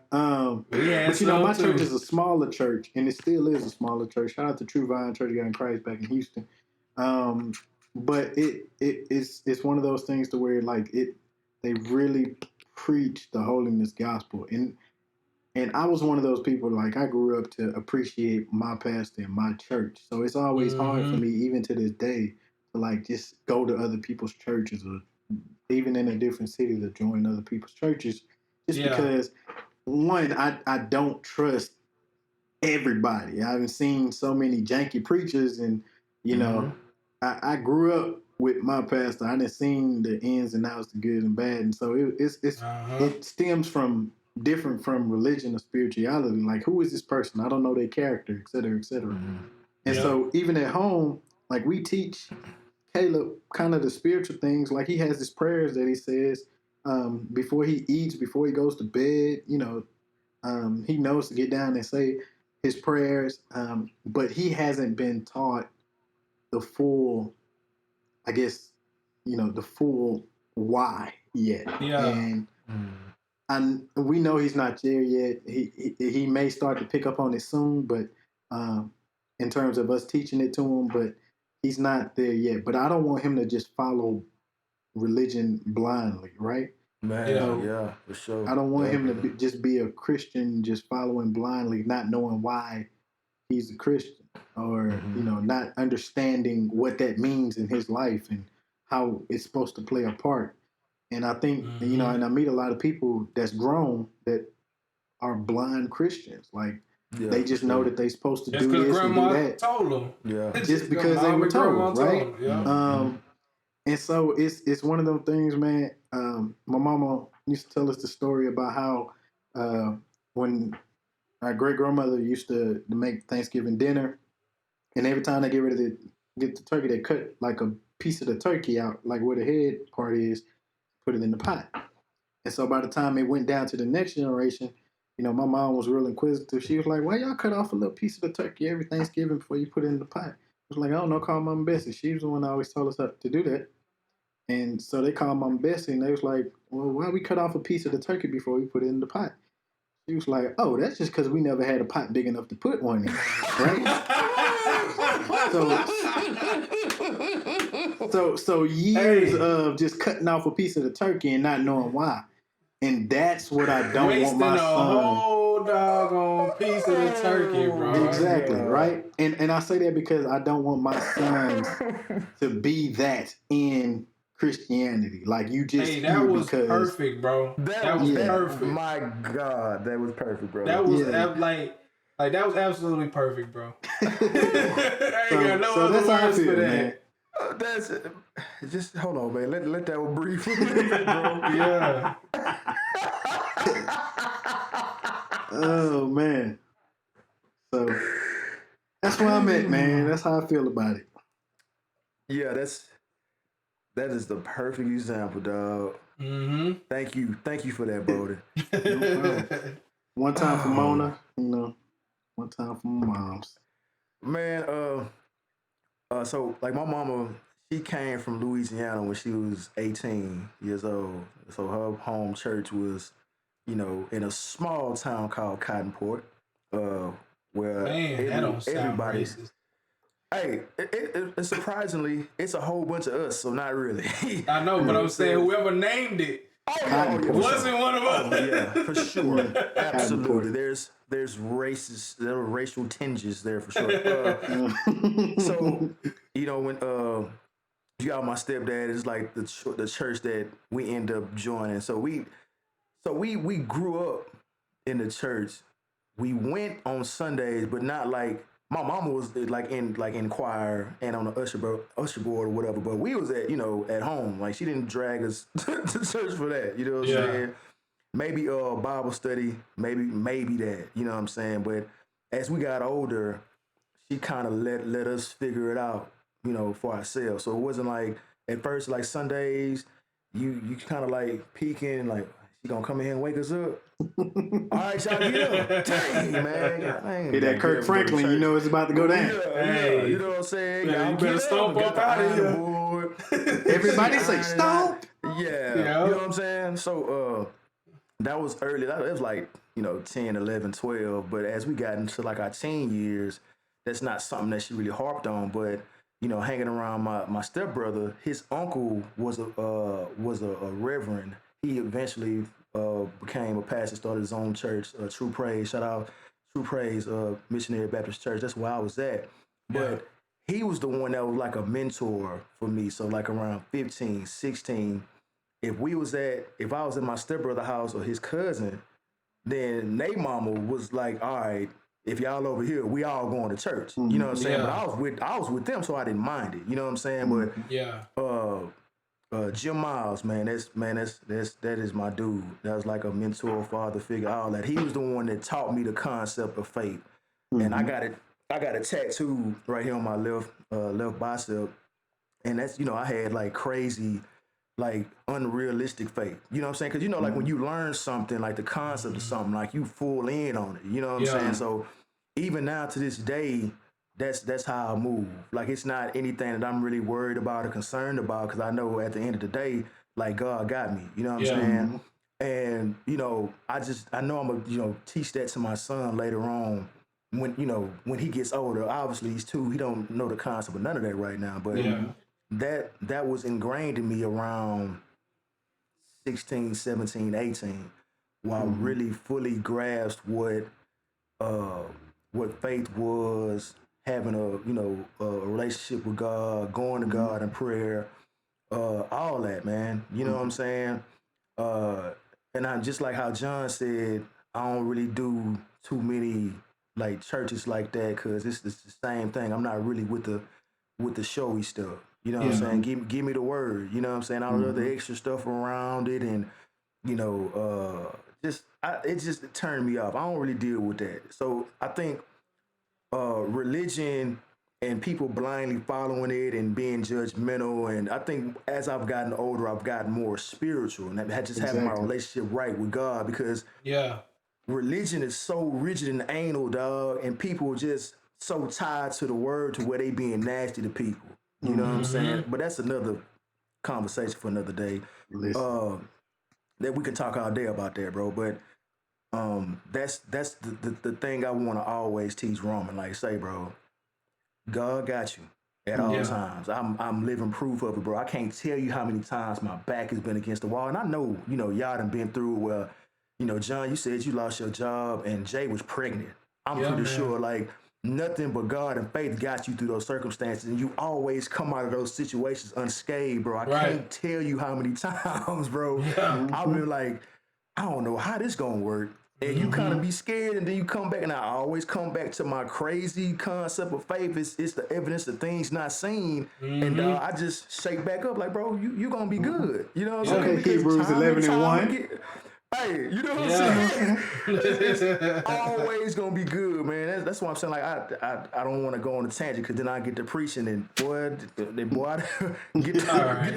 We had
But you know, my
some,
church
too.
is a smaller church, and it still is a smaller church. Shout out to True Vine Church of God in Christ back in Houston. But it's one of those things to where like they really preach the holiness gospel, and I was one of those people, like I grew up to appreciate my pastor and my church. So it's always hard for me, even to this day, to like just go to other people's churches or even in a different city to join other people's churches. Just because one, I don't trust everybody. I haven't seen so many janky preachers, and you know, I grew up with my pastor. I didn't seen the ins and outs, the good and bad, and so it stems from different from religion or spirituality. Like, who is this person? I don't know their character, et cetera, et cetera. And so even at home, like we teach Caleb kind of the spiritual things. Like he has his prayers that he says before he eats, before he goes to bed. You know, he knows to get down and say his prayers, but he hasn't been taught the full, I guess, you know, the full why yet.
Yeah.
And we know he's not there yet. He may start to pick up on it soon, but in terms of us teaching it to him, but he's not there yet. But I don't want him to just follow religion blindly, right?
Man, yeah, for sure.
I don't want him to just be a Christian, just following blindly, not knowing why he's a Christian, or you know, not understanding what that means in his life and how it's supposed to play a part. And I think you know, and I meet a lot of people that's grown that are blind Christians, like they just know that they're supposed to do this and do that.
Told them.
Yeah,
just because they were told, right?
Yeah.
And so it's one of those things, man. My mama used to tell us the story about how when our great grandmother used to make Thanksgiving dinner, and every time they get ready to get the turkey, they cut like a piece of the turkey out, like where the head part is, put it in the pot. And so by the time it went down to the next generation, you know, my mom was real inquisitive. She was like, "Why y'all cut off a little piece of the turkey every Thanksgiving before you put it in the pot?" I was like, "I don't know, call Mama Bessie. She was the one that always told us how to do that." And so they called Mama Bessie, and they was like, "Well, why we cut off a piece of the turkey before we put it in the pot?" She was like, "Oh, that's just because we never had a pot big enough to put one in, right?" So years of just cutting off a piece of the turkey and not knowing why. And that's what I don't want my son.
Wasting a whole doggone piece of the turkey, bro.
Exactly, right? And I say that because I don't want my sons to be that in Christianity. Like you just
Hey, that was
because
perfect, bro. That was perfect.
My God, that was perfect, bro.
That was like that was absolutely perfect, bro. I ain't got no other words for that. Man.
That's just hold on, man. Let that one breathe for a minute, bro.
Yeah.
Oh man. So that's where I'm at, man. That's how I feel about it.
Yeah, that is the perfect example, dog. Thank you for that, Brody.
No problem. One time for Mona, you know. One time for my moms.
Man, so like my mama, she came from Louisiana when she was 18 years old. So her home church was, you know, in a small town called Cottonport, where
Man, that don't sound
everybody.
racist.
Hey, surprisingly, it's a whole bunch of us, so not really.
I know, but I'm saying whoever named it
Cotton
for
pork.
wasn't one of us.
yeah, for sure, absolutely.
pork.
There's there are racial tinges there for sure. So when you got my stepdad is like the church that we end up joining. So we grew up in the church. We went on Sundays, but not like my mama was like in choir and on the usher board or whatever. But we was at home. Like she didn't drag us to church for that. You know what I'm saying? Maybe Bible study, maybe that. You know what I'm saying? But as we got older, she kind of let us figure it out, for ourselves. So it wasn't like at first like Sundays, you kind of like peeking like she gonna come in here and wake us up. All right, y'all get up. Dang, man.
Hey, that Kirk Franklin, you know it's about to go down.
Yeah, you know what I'm saying?
You better stomp up out of here.
Board.
Everybody say stomp.
Yeah, you know what I'm saying? So that was early. That was like, 10, 11, 12. But as we got into like our teen years, that's not something that she really harped on. But, hanging around my stepbrother, his uncle was a reverend. He eventually became a pastor, started his own church, True Praise. Shout out True Praise Missionary Baptist Church. That's where I was at. But he was the one that was like a mentor for me. So like around 15, 16, if I was in my stepbrother house or his cousin, then they mama was like, all right, if y'all over here, we all going to church. You know what I'm saying?
Yeah.
But I was with them, so I didn't mind it. You know what I'm saying? But Jim Miles, that is my dude. That was like a mentor, father figure, all that. He was the one that taught me the concept of faith. And I got a tattoo right here on my left bicep. And that's, I had like crazy, like unrealistic faith. You know what I'm saying? Because like when you learn something, like the concept of something, like you full in on it. You know what I'm saying? So even now to this day, that's how I move. Like it's not anything that I'm really worried about or concerned about because I know at the end of the day, like God got me. You know what I'm saying? And I know I'm gonna teach that to my son later on when he gets older. Obviously he's 2. He don't know the concept of none of that right now, but that was ingrained in me around 16, 17, 18, where I really fully grasped what faith was, having a relationship with God, going to God in prayer, all that, man. You know what I'm saying? And I'm just like how John said, I don't really do too many like churches like that because it's the same thing. I'm not really with the showy stuff. You know what I'm saying? Give me the word. You know what I'm saying? All the other extra stuff around it, and it just turned me off. I don't really deal with that. So I think religion and people blindly following it and being judgmental. And I think as I've gotten older, I've gotten more spiritual and having my relationship right with God because religion is so rigid and anal, dog, and people just so tied to the word to where they being nasty to people. You know what I'm saying? But that's another conversation for another day. That we can talk all day about that, bro. But that's the thing I want to always teach Roman. Like say, bro, God got you at all times. I'm living proof of it, bro. I can't tell you how many times my back has been against the wall, and I know y'all done been through where John, you said you lost your job and Jay was pregnant. I'm pretty sure like nothing but God and faith got you through those circumstances, and you always come out of those situations unscathed, bro. I can't tell you how many times, bro. I've been like, I don't know how this gonna work. And you kind of be scared, and then you come back, and I always come back to my crazy concept of faith. It's the evidence of things not seen, and I just shake back up like, bro, you gonna be good. You know what I'm saying?
Okay, Hebrews 11:1.
Hey, you know what I'm saying? It's always gonna be good, man. That's why I'm saying like I don't want to go on a tangent because then I get to preaching and boy, get the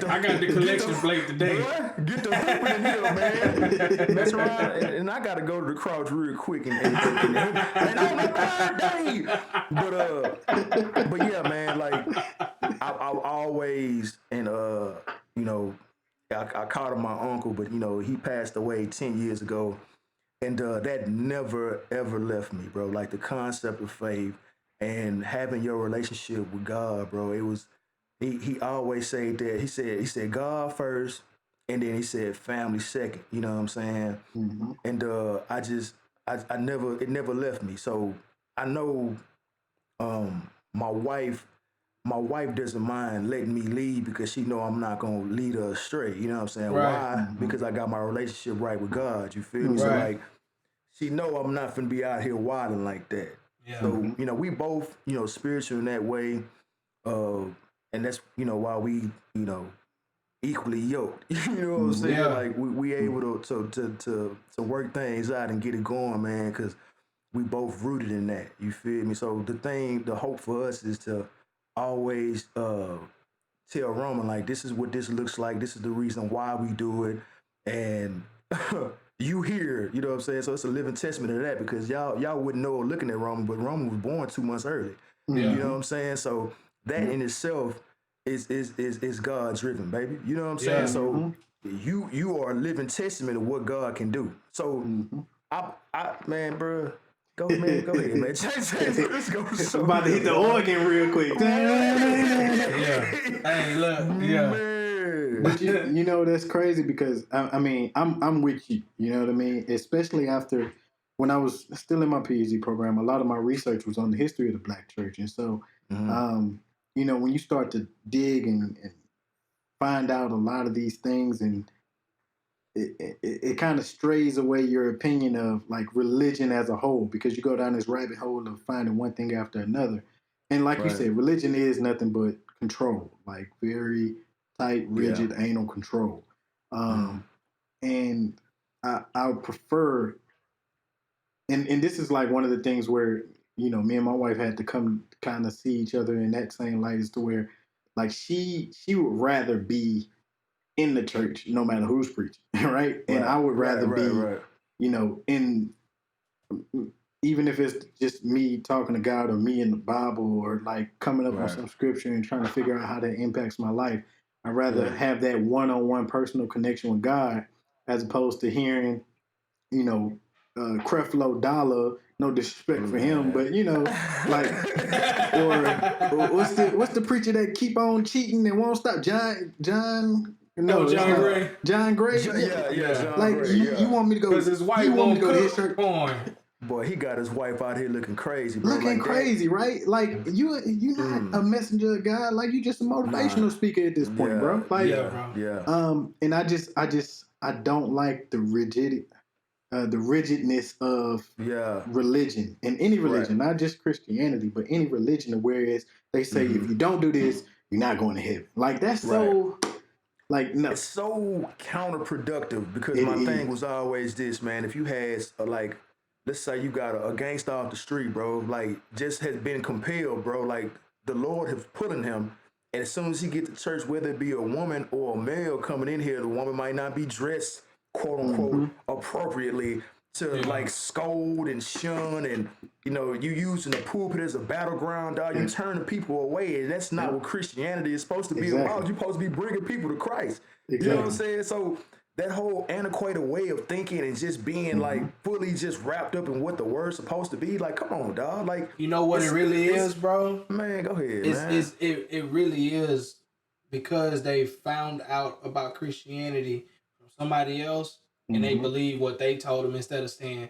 I got the collection plate today.
Boy, get the hooping in here, man. Mess around, and I got to go to the crowd real quick and on the third day. But yeah, man, like I always and I called him my uncle, but he passed away 10 years ago, and that never ever left me, bro. Like the concept of faith, and having your relationship with God, bro. It was he always said that he said God first, and then he said family second. You know what I'm saying?
Mm-hmm.
And I never it never left me. So I know um my wife my wife doesn't mind letting me lead because she know I'm not gonna lead her astray. You know what I'm saying?
Right.
Why?
Mm-hmm.
Because I got my relationship right with God. You feel me? So
Mm-hmm.
Right.
like she know I'm not finna be out here wilding like that.
Yeah.
So
Mm-hmm.
we both spiritual in that way, uh, and that's why we equally yoked. You know what I'm
Mm-hmm.
saying?
Yeah.
Like we able to work things out and get it going, man. Because we both rooted in that. You feel me? So the hope for us is to always tell Roman like this is what this looks like. This is the reason why we do it, and you here. You know what I'm saying? So it's a living testament of that because y'all wouldn't know looking at Roman, but Roman was born 2 months early.
Yeah.
You know
Mm-hmm.
what I'm saying? So that in itself is God driven, baby. You know what I'm saying?
Yeah.
So
Mm-hmm.
you are a living testament of what God can do. So
Mm-hmm.
I man, bro, go man, go ahead, man. Let's go.
I'm about to hit the organ real quick.
Yeah. Hey, look. Yeah.
But
Man.
you know that's crazy because I mean I'm with you. You know what I mean? Especially after when I was still in my PhD program, a lot of my research was on the history of the Black church, and so
Mhm.
um, when you start to dig and find out a lot of these things, and it kind of strays away your opinion of like religion as a whole because you go down this rabbit hole of finding one thing after another, and like you
Right.
said, religion is nothing but control, like very tight,
Yeah.
rigid, anal control.
Mhm.
And I would prefer, and this is like one of the things where me and my wife had to come kind of see each other in that same light, as to where like she would rather be in the church no matter who's preaching, right? And
Right.
I would
Right.
rather
Right.
be,
Right.
in, even if it's just me talking to God or me in the Bible or like coming up on
Right.
some scripture and trying to figure out how that impacts my life. I'd rather
Yeah.
have that one-on-one personal connection with God as opposed to hearing, Creflo Dollar. No disrespect for him,
Man.
but like, or what's the preacher that keep on cheating and won't stop? John.
Oh,
No, it's
John
not
Gray.
John Gray.
Yeah. Yeah.
Yeah.
John
Like
Gray.
you
Yeah.
want me to
Because
go?
his
You
wife
want me to
won't
go to his
cook
church?
porn.
Boy, he got his wife out here looking crazy, bro.
Looking
Like that.
crazy, right? Like you not a messenger of God. Like you just a
Nah.
motivational speaker at this point,
Yeah.
bro. Like
Yeah,
Yeah.
bro.
Yeah.
and I don't like the rigidness of
Yeah.
religion, in any
Right.
religion, not just Christianity, but any religion. Whereas they say if
Mm-hmm.
you don't do this, you're not going to heaven. Like that's
Right.
so. Like no,
It's so counterproductive because
it
my thing
is
was always this, man. If you had like, let's say you got a gangster off the street, bro, like just has been compelled, bro. Like the Lord has put in him, and as soon as he get to church, whether it be a woman or a male coming in here, the woman might not be dressed quote unquote
Mm-hmm.
appropriately to
Yeah.
like scold and shun, and you using the pulpit as a battleground, dog. You
Yeah.
turning people away, and that's not
Yep.
what Christianity is supposed to be about.
Exactly.
You're supposed to be bringing people to Christ. You know what I'm
Exactly.
saying? So that whole antiquated way of thinking and just being
Mm-hmm.
like fully just wrapped up in what the word's supposed to be, like, come on, dog. Like,
You know what it really is, bro?
man, go ahead,
It's,
man.
it's it, it really is because they found out about Christianity from somebody else and they
Mm-hmm.
believe what they told them instead of saying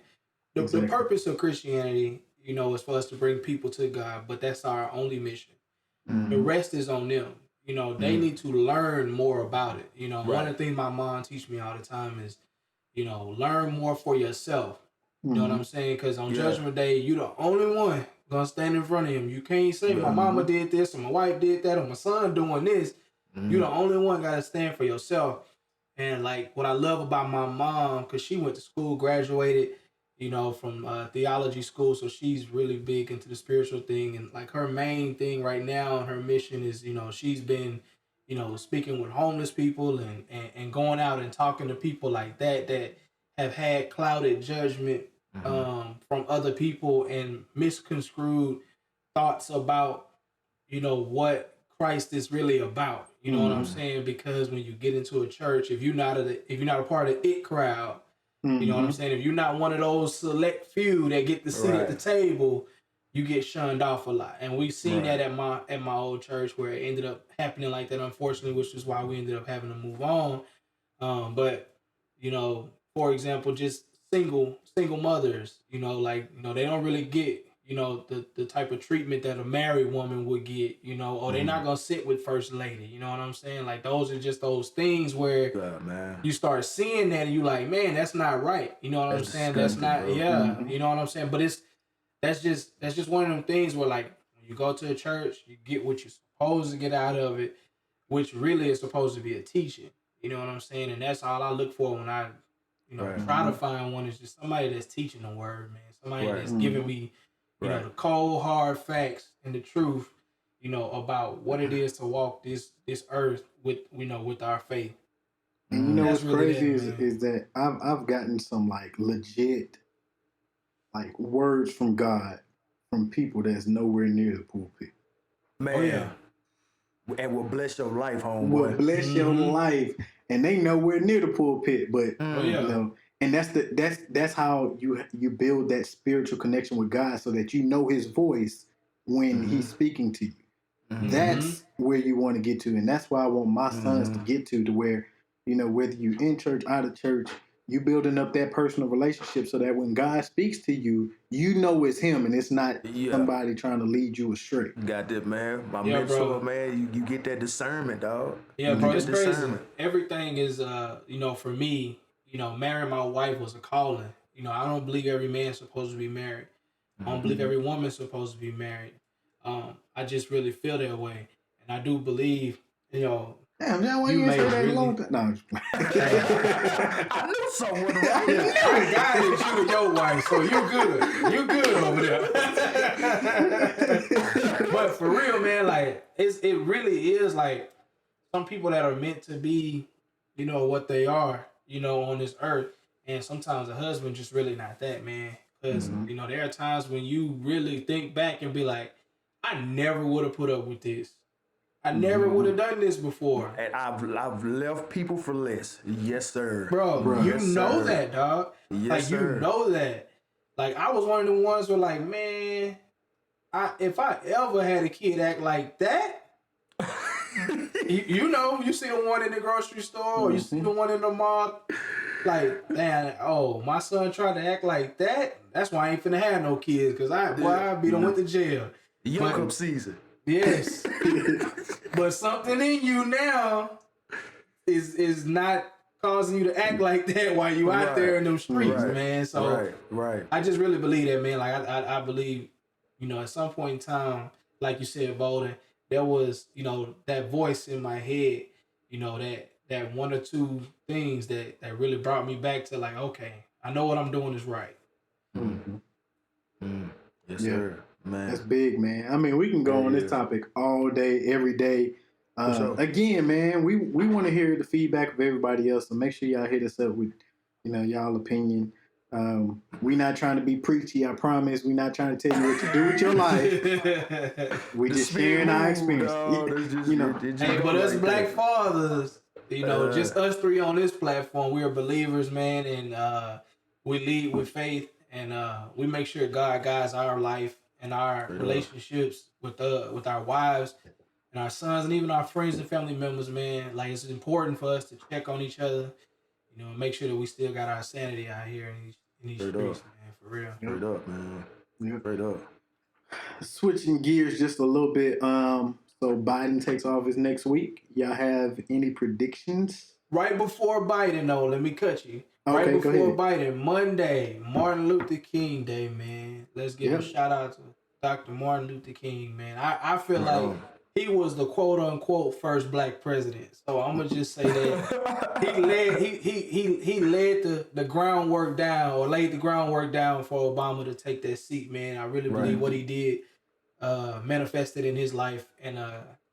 the
Exactly.
purpose of Christianity, is for us to bring people to God, but that's our only mission. The
Mm-hmm.
rest is on them. They
Mm,
need to learn more about it. One
right.
of the things my mom teach me all the time is, learn more for yourself. You know what
Mm-hmm.
I'm saying? Because on
Yeah.
Judgment Day, you the only one gonna stand in front of him. You can't say my
Yeah.
mama
Mm-hmm.
did this or my wife did that or my son doing this. You
Mm,
the only one gotta stand for yourself. And like what I love about my mom, because she went to school, graduated, from theology school, so she's really big into the spiritual thing. And like her main thing right now, and her mission is, she's been, speaking with homeless people and going out and talking to people like that have had clouded judgment
mm-hmm.
from other people and misconstrued thoughts about what Christ is really about. You know what I'm
Mm-hmm.
saying? Because when you get into a church, if you're not a part of the it crowd, you know what I'm
Mm-hmm.
saying? If you're not one of those select few that get the seat at the
Right.
table, you get shunned off a lot. And we've seen
Right.
that at my old church where it ended up happening like that, unfortunately, which is why we ended up having to move on. But for example, just single mothers, like they don't really get the type of treatment that a married woman would get, or they're not gonna sit with first lady. You know what I'm saying? Like those are just those things where
Yeah, man.
you start seeing that and you like, man, that's not right. You know what I'm
That's
saying? That's
disgusting,
not,
bro.
yeah. You know what I'm saying? But that's just one of them things where like when you go to a church, you get what you're supposed to get out of it, which really is supposed to be a teaching. You know what I'm saying? And that's all I look for when I,
Right.
try to find one is just somebody that's teaching the word, man. Somebody
Right.
that's giving me,
Right.
the cold hard facts and the truth, about what it is to walk this earth with with our faith.
And you know
That's
what's
really
crazy
that,
is
man.
is that I've gotten some like legit like words from God from people that's nowhere near the pulpit.
Man.
Oh yeah.
And will bless your life,
Will
homeboy.
bless your life, and they nowhere near the pulpit, but
Oh yeah.
you know, and that's how you build that spiritual connection with God, so that you know His voice when He's speaking to you. That's where you want to get to, and that's why I want my sons to get to where, whether you in church, out of church, you building up that personal relationship so that when God speaks to you, you know it's Him and it's not somebody trying to lead you astray.
Got that, man. My
Yeah,
mentor,
bro.
man. You get that discernment, dog.
Yeah,
You
bro,
get
it's
that
crazy.
discernment.
Everything is, for me, marrying my wife was a calling. I don't believe every man's supposed to be married. I don't believe every woman's supposed to be married. I just really feel that way, and I do believe,
Damn, man, why
you
you ain't say
may
that a
really.
long time? No, I'm just
I knew someone right.
Hey, God hit you and your wife, so you good. You good over there. But for real, man, like it really is like some people that are meant to be, what they are, on this earth. And sometimes a husband just really not that, man. Because, there are times when you really think back and be like, I never would have put up with this. I never would have done this before.
And I've left people for less. Yes, sir.
Bro, you
Yes,
know
sir.
that, dog.
Yes,
Like,
sir.
you know that. Like, I was one of the ones where, like, man, if I ever had a kid act like that, you see the one in the grocery store, or you see the one in the mall, like, man, my son tried to act like that. That's why I ain't finna have no kids, because I beat him went to jail.
Young Cup season.
Yes. But something in you now is not causing you to act like that while you out there in them streets, man. So
right.
I just really believe that, man. Like I believe, at some point in time, like you said, Bolden, there was, that voice in my head, that one or two things that really brought me back to like, okay, I know what I'm doing is right.
Yes, sir. Man.
That's big, man. I mean, we can go on this topic all day, every day.
Sure.
Again, man, we want to hear the feedback of everybody else, so make sure y'all hit us up with, y'all opinion. We not trying to be preachy, I promise. We not trying to tell you what to do with your life. We just sharing our experience.
Hey, but us black fathers, just us three on this platform, we are believers, man, and we lead with faith, and we make sure God guides our life and our relationships with our wives and our sons and even our friends and family members, man. Like, it's important for us to check on each other, and make sure that we still got our sanity out here in these streets, man, for real.
Straight up, man. Straight up.
Switching gears just a little bit. So Biden takes office next week. Y'all have any predictions?
Right before Biden, though, let me cut you.
Okay,
Right before
go ahead.
Biden, Monday, Martin Luther King Day, man. Let's give a shout out to Dr. Martin Luther King, man. I feel like he was the quote unquote first black president. So I'm gonna just say that he led the groundwork down, or laid the groundwork down for Obama to take that seat, man. I really believe what he did manifested in his life and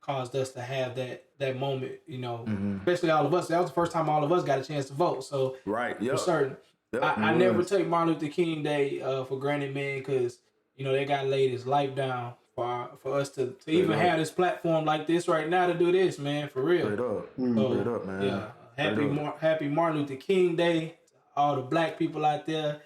caused us to have that moment, especially all of us. That was the first time all of us got a chance to vote. So for certain, I never take Martin Luther King Day for granted, man, because they got laid his life down for us to even have this platform like this right now to do this, man, for real.
Straight up, man.
Yeah, happy Martin Luther King Day to all the black people out there,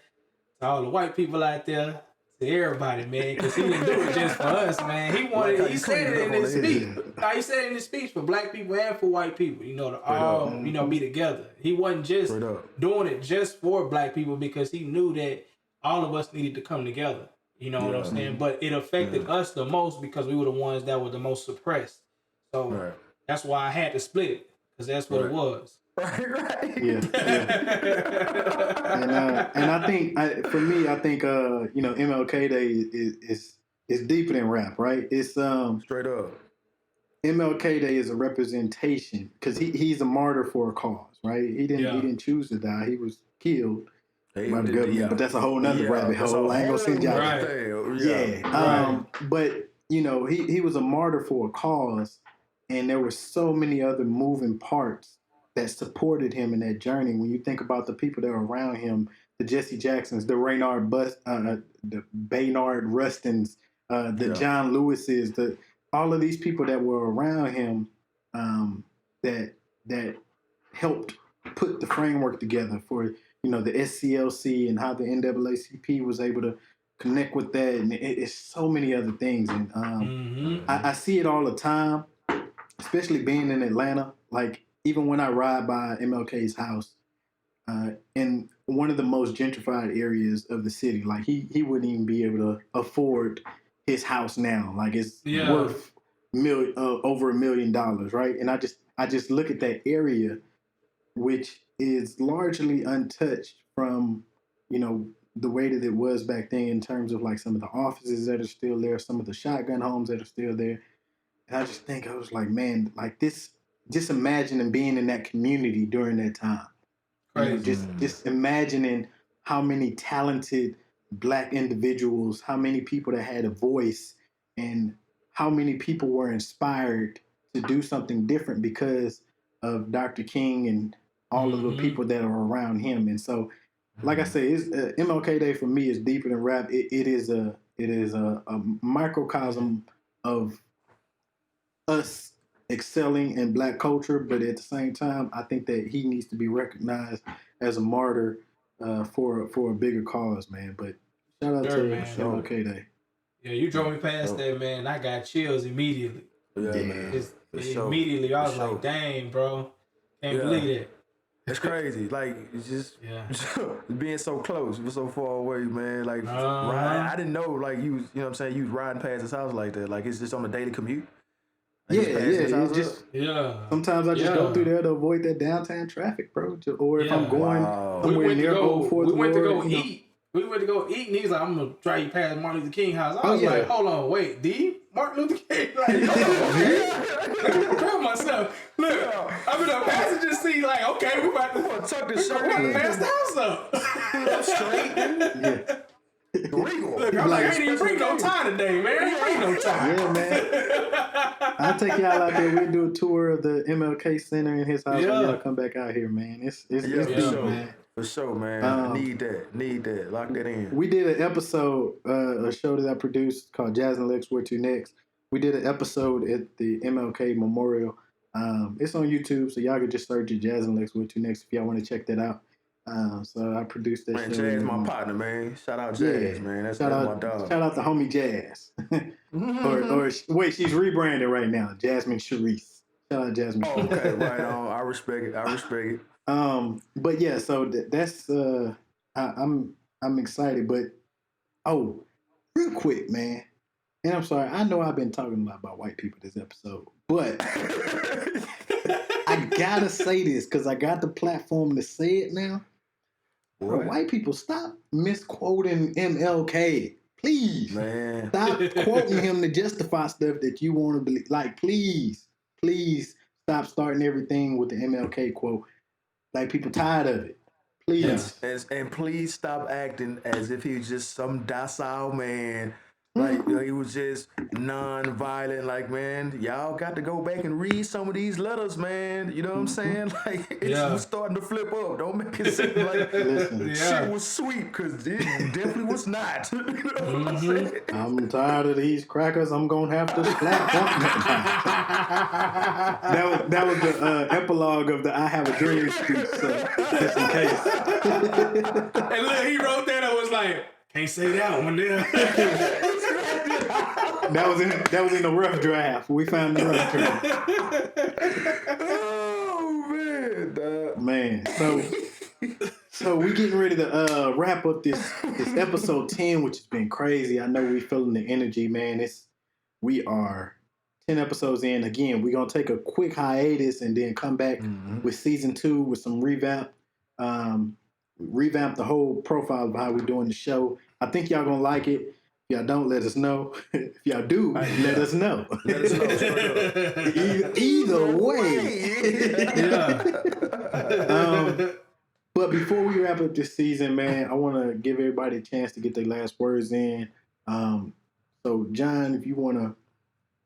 to all the white people out there, to everybody, man, because he didn't do it just for us, man. He wanted.
Like how
He
you
said
cleaned
it
up
in
on
his
the
speech.
head.
He said it in his speech for black people and for white people. You know, to all be together. He wasn't just
Straight up.
doing it just for black people because he knew that all of us needed to come together. You know what I'm saying? But it affected us the most because we were the ones that were the most suppressed. So
Right.
that's why I had to split it because that's what it was.
Right.
Yeah. And I think for me, I think MLK Day is deeper than rap, right? It's
Straight up.
MLK Day is a representation because he's a martyr for a cause, right? He didn't choose to die. He was killed by the government, but that's a whole nother rabbit hole. I ain't gonna send y'all.
Right.
Yeah. But he was a martyr for a cause, and there were so many other moving parts that supported him in that journey. When you think about the people that were around him, the Jesse Jacksons, the the Baynard Rustins, the John Lewises, all of these people that were around him that helped put the framework together for the SCLC and how the NAACP was able to connect with that, and it's so many other things. And I see it all the time, especially being in Atlanta. Like even when I ride by MLK's house, in one of the most gentrified areas of the city, like he wouldn't even be able to afford his house now. Like it's worth over $1 million, right? And I just look at that area, which is largely untouched from the way that it was back then in terms of like some of the offices that are still there, some of the shotgun homes that are still there. And I just think, I was like, man, like this, just imagining being in that community during that time. Just imagining how many talented Black individuals, how many people that had a voice, and how many people were inspired to do something different because of Dr. King and all of the people that are around him. And so, like I say, it's, MLK Day for me is deeper than rap. It is a microcosm of us excelling in Black culture, but at the same time, I think that he needs to be recognized as a martyr for a bigger cause, man. But shout out to MLK Day.
Yeah, you drove me past that, man. I got chills immediately.
Yeah, man.
Immediately, I was like, dang, bro. Can't believe that.
It's crazy. Like, it's just being so close, we're so far away, man. Like, riding, I didn't know, like, you know what I'm saying, you was riding past his house like that. Like, it's just on a daily commute. Like,
it's just, sometimes I just go through there to avoid that downtown traffic, bro. Or if I'm going somewhere near Old Fourth Ward.
We went to go eat. We went to go eat, and he's like, I'm going to drive you past Martin Luther King house. I was like, hold on, wait, Martin Luther King? Like, hold on, grab myself. Look, I'm in the passenger seat, like, okay, we about to tuck this shirt in. Pass the house up. Straight. Look, I'm like, I ain't even bring no tie today, man. I ain't bring no tie.
Yeah, man. I'll take y'all out there. We'll do a tour of the MLK Center in his house when y'all come back out here, man. It's deep, man.
For sure, man. Need that. Lock that in.
We did an episode, a show that I produced called Jazz and Lex Where To Next. We did an episode at the MLK Memorial. It's on YouTube, so y'all can just search it, Jazz and Lex Where To Next, if y'all want to check that out. So I produced that show.
Jazz, my partner, man. Shout out Jazz, man. That's my dog.
Shout out to homie Jazz. or wait, she's rebranded right now, Jasmine Sharice. Shout out Jasmine.
Oh, okay, right on. I respect it.
But yeah, so that's I'm excited, but real quick, man. And I'm sorry, I know I've been talking a lot about white people this episode, but I gotta say this because I got the platform to say it now. Bro, white people, stop misquoting MLK. Please.
Man.
Stop quoting him to justify stuff that you want to believe. Like, please stop starting everything with the MLK quote. Like, people tired of it. Please.
And please stop acting as if he was just some docile man. Like, he was just non-violent. Like, man, y'all got to go back and read some of these letters, man. You know what I'm saying? Like, it's starting to flip up. Don't make it seem like shit was sweet, because it definitely was not. You know what I'm saying?
I'm tired of these crackers. I'm going to have to slap them. That was the epilogue of the I Have a Dream speech, so just in case.
And look, he wrote that and was like, Can't say that one there.
That was in the rough draft. We found the rough draft.
Oh man, dog.
Man, so we getting ready to wrap up this episode 10, which has been crazy. I know we feeling the energy, man. We are 10 episodes in. Again, we're gonna take a quick hiatus and then come back with season 2 with some revamp the whole profile of how we're doing the show. I think y'all gonna like it. If y'all don't, let us know. If y'all do, let us know.
Let us know.
Either way.
Yeah.
But before we wrap up this season, man, I want to give everybody a chance to get their last words in. So, John, if you want to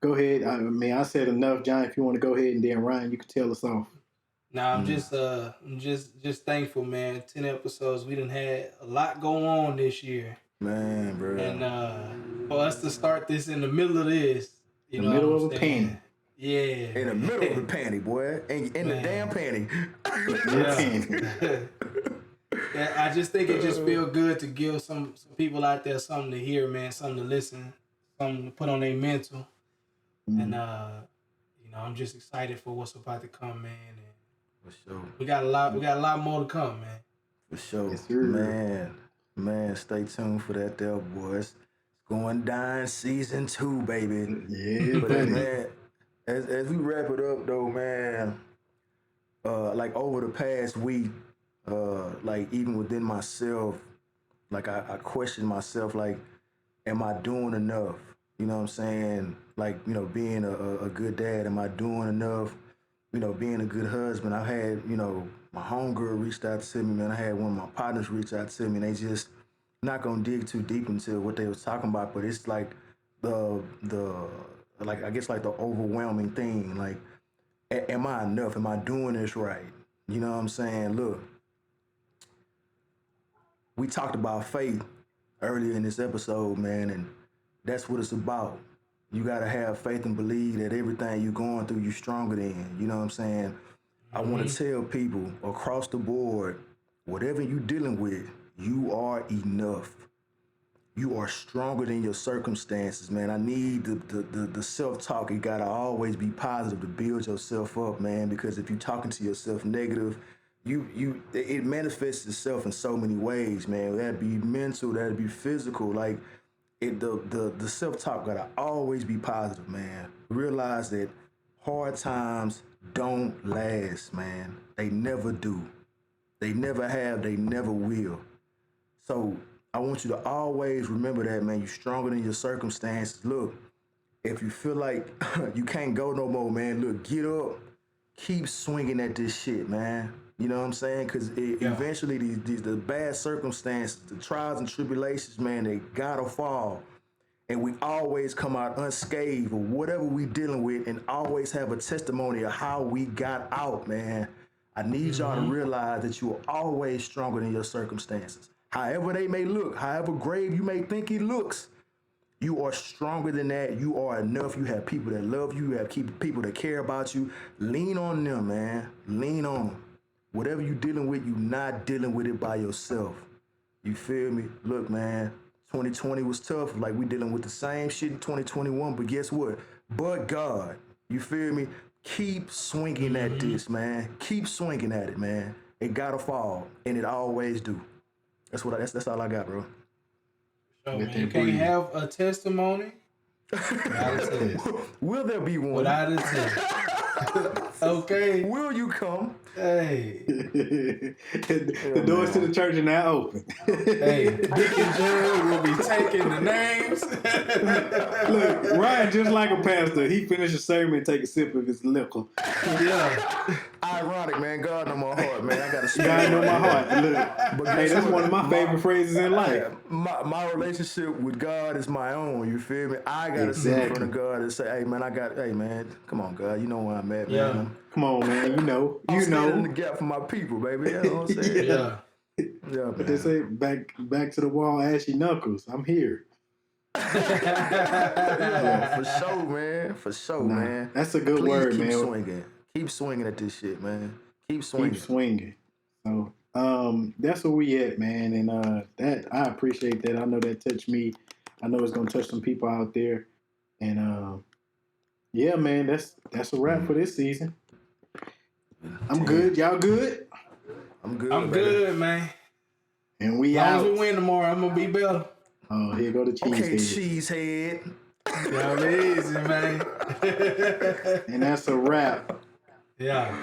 go ahead. I said enough. John, if you want to go ahead, and then Ryan, you can tell us off.
Nah, I'm just thankful, man. 10 episodes. We done had a lot go on this year.
Man, bro.
And for us to start this in the middle of this,
in the middle of a panty.
Yeah.
In the middle of the panty, boy. In the damn panty.
Yeah. Yeah, I just think it just feel good to give some people out there something to hear, man, something to listen, something to put on their mental. And I'm just excited for what's about to come, man. And
for sure.
We got a lot more to come, man.
For sure.
Yes,
man, stay tuned for that there, boys. It's going down season 2, baby.
Yeah,
but man, as we wrap it up though, man, like over the past week, like even within myself, like I question myself, like, am I doing enough? You know what I'm saying? Like, being a good dad, am I doing enough? Being a good husband. I had, my homegirl reached out to me, man. I had one of my partners reach out to me, and they just not gonna dig too deep into what they was talking about, but it's like the like I guess like the overwhelming thing. Like, am I enough? Am I doing this right? You know what I'm saying? Look, we talked about faith earlier in this episode, man, and that's what it's about. You gotta have faith and believe that everything you're going through, you're stronger than. You know what I'm saying? I want to tell people across the board, whatever you're dealing with, you are enough. You are stronger than your circumstances, man. I need the self-talk. It gotta always be positive to build yourself up, man. Because if you're talking to yourself negative, it manifests itself in so many ways, man. That'd be mental, that'd be physical. Like the self-talk gotta always be positive, man. Realize that hard times don't last, man. They never do. They never have, they never will. So I want you to always remember that, man. You're stronger than your circumstances. Look, if you feel like you can't go no more, man, look, get up, keep swinging at this shit, man. You know what I'm saying? Because eventually the bad circumstances, the trials and tribulations, man, they gotta fall. And we always come out unscathed or whatever we dealing with, and always have a testimony of how we got out, man. I need y'all to realize that you are always stronger than your circumstances. However they may look, however grave you may think it looks, you are stronger than that. You are enough. You have people that love you. You have people that care about you. Lean on them, man. Lean on them. Whatever you're dealing with, you're not dealing with it by yourself. You feel me? Look, man, 2020 was tough. Like, we dealing with the same shit in 2021, but guess what? But God, you feel me? Keep swinging at this, man. Keep swinging at it, man. It gotta fall, and it always do. That's all I got, bro.
So, man, you can't have a testimony without a test.
Will there be one?
Without a test. Okay.
Will you come?
Hey.
The doors to the church are now open.
Hey, Dick and Jared will be taking the names.
Look, Ryan, just like a pastor, he finished a sermon and take a sip of his liquor.
Yeah.
Ironic, man. God know my heart, man. I gotta speak.
God know my heart. Look, but hey, that's one of my favorite phrases in life.
My relationship with God is my own. You feel me? I gotta sit in front of God and say, "Hey, man, hey, man, come on, God, you know where I'm at,
Yeah.
man.
Come on, man, you know.
I'm standing in the gap for my people, baby. You know what I'm saying?
Yeah.
Yeah,
But they say back to the wall, ashy knuckles. I'm here.
Yeah, for sure, man. For sure, man.
That's a good
Please
word,
keep
man.
Swinging. Keep swinging at this shit, man. Keep swinging.
Keep swinging. So, That's where we at, man. And that I appreciate that. I know that touched me. I know it's gonna touch some people out there. And yeah, man, that's a wrap for this season. I'm good. Y'all good?
I'm good.
I'm
baby.
good, man.
And we
As long
out.
as we win tomorrow, I'm gonna be better.
Oh, here go the
Okay,
cheesehead.
cheesehead.
Y'all easy, man.
And that's a wrap.
Yeah.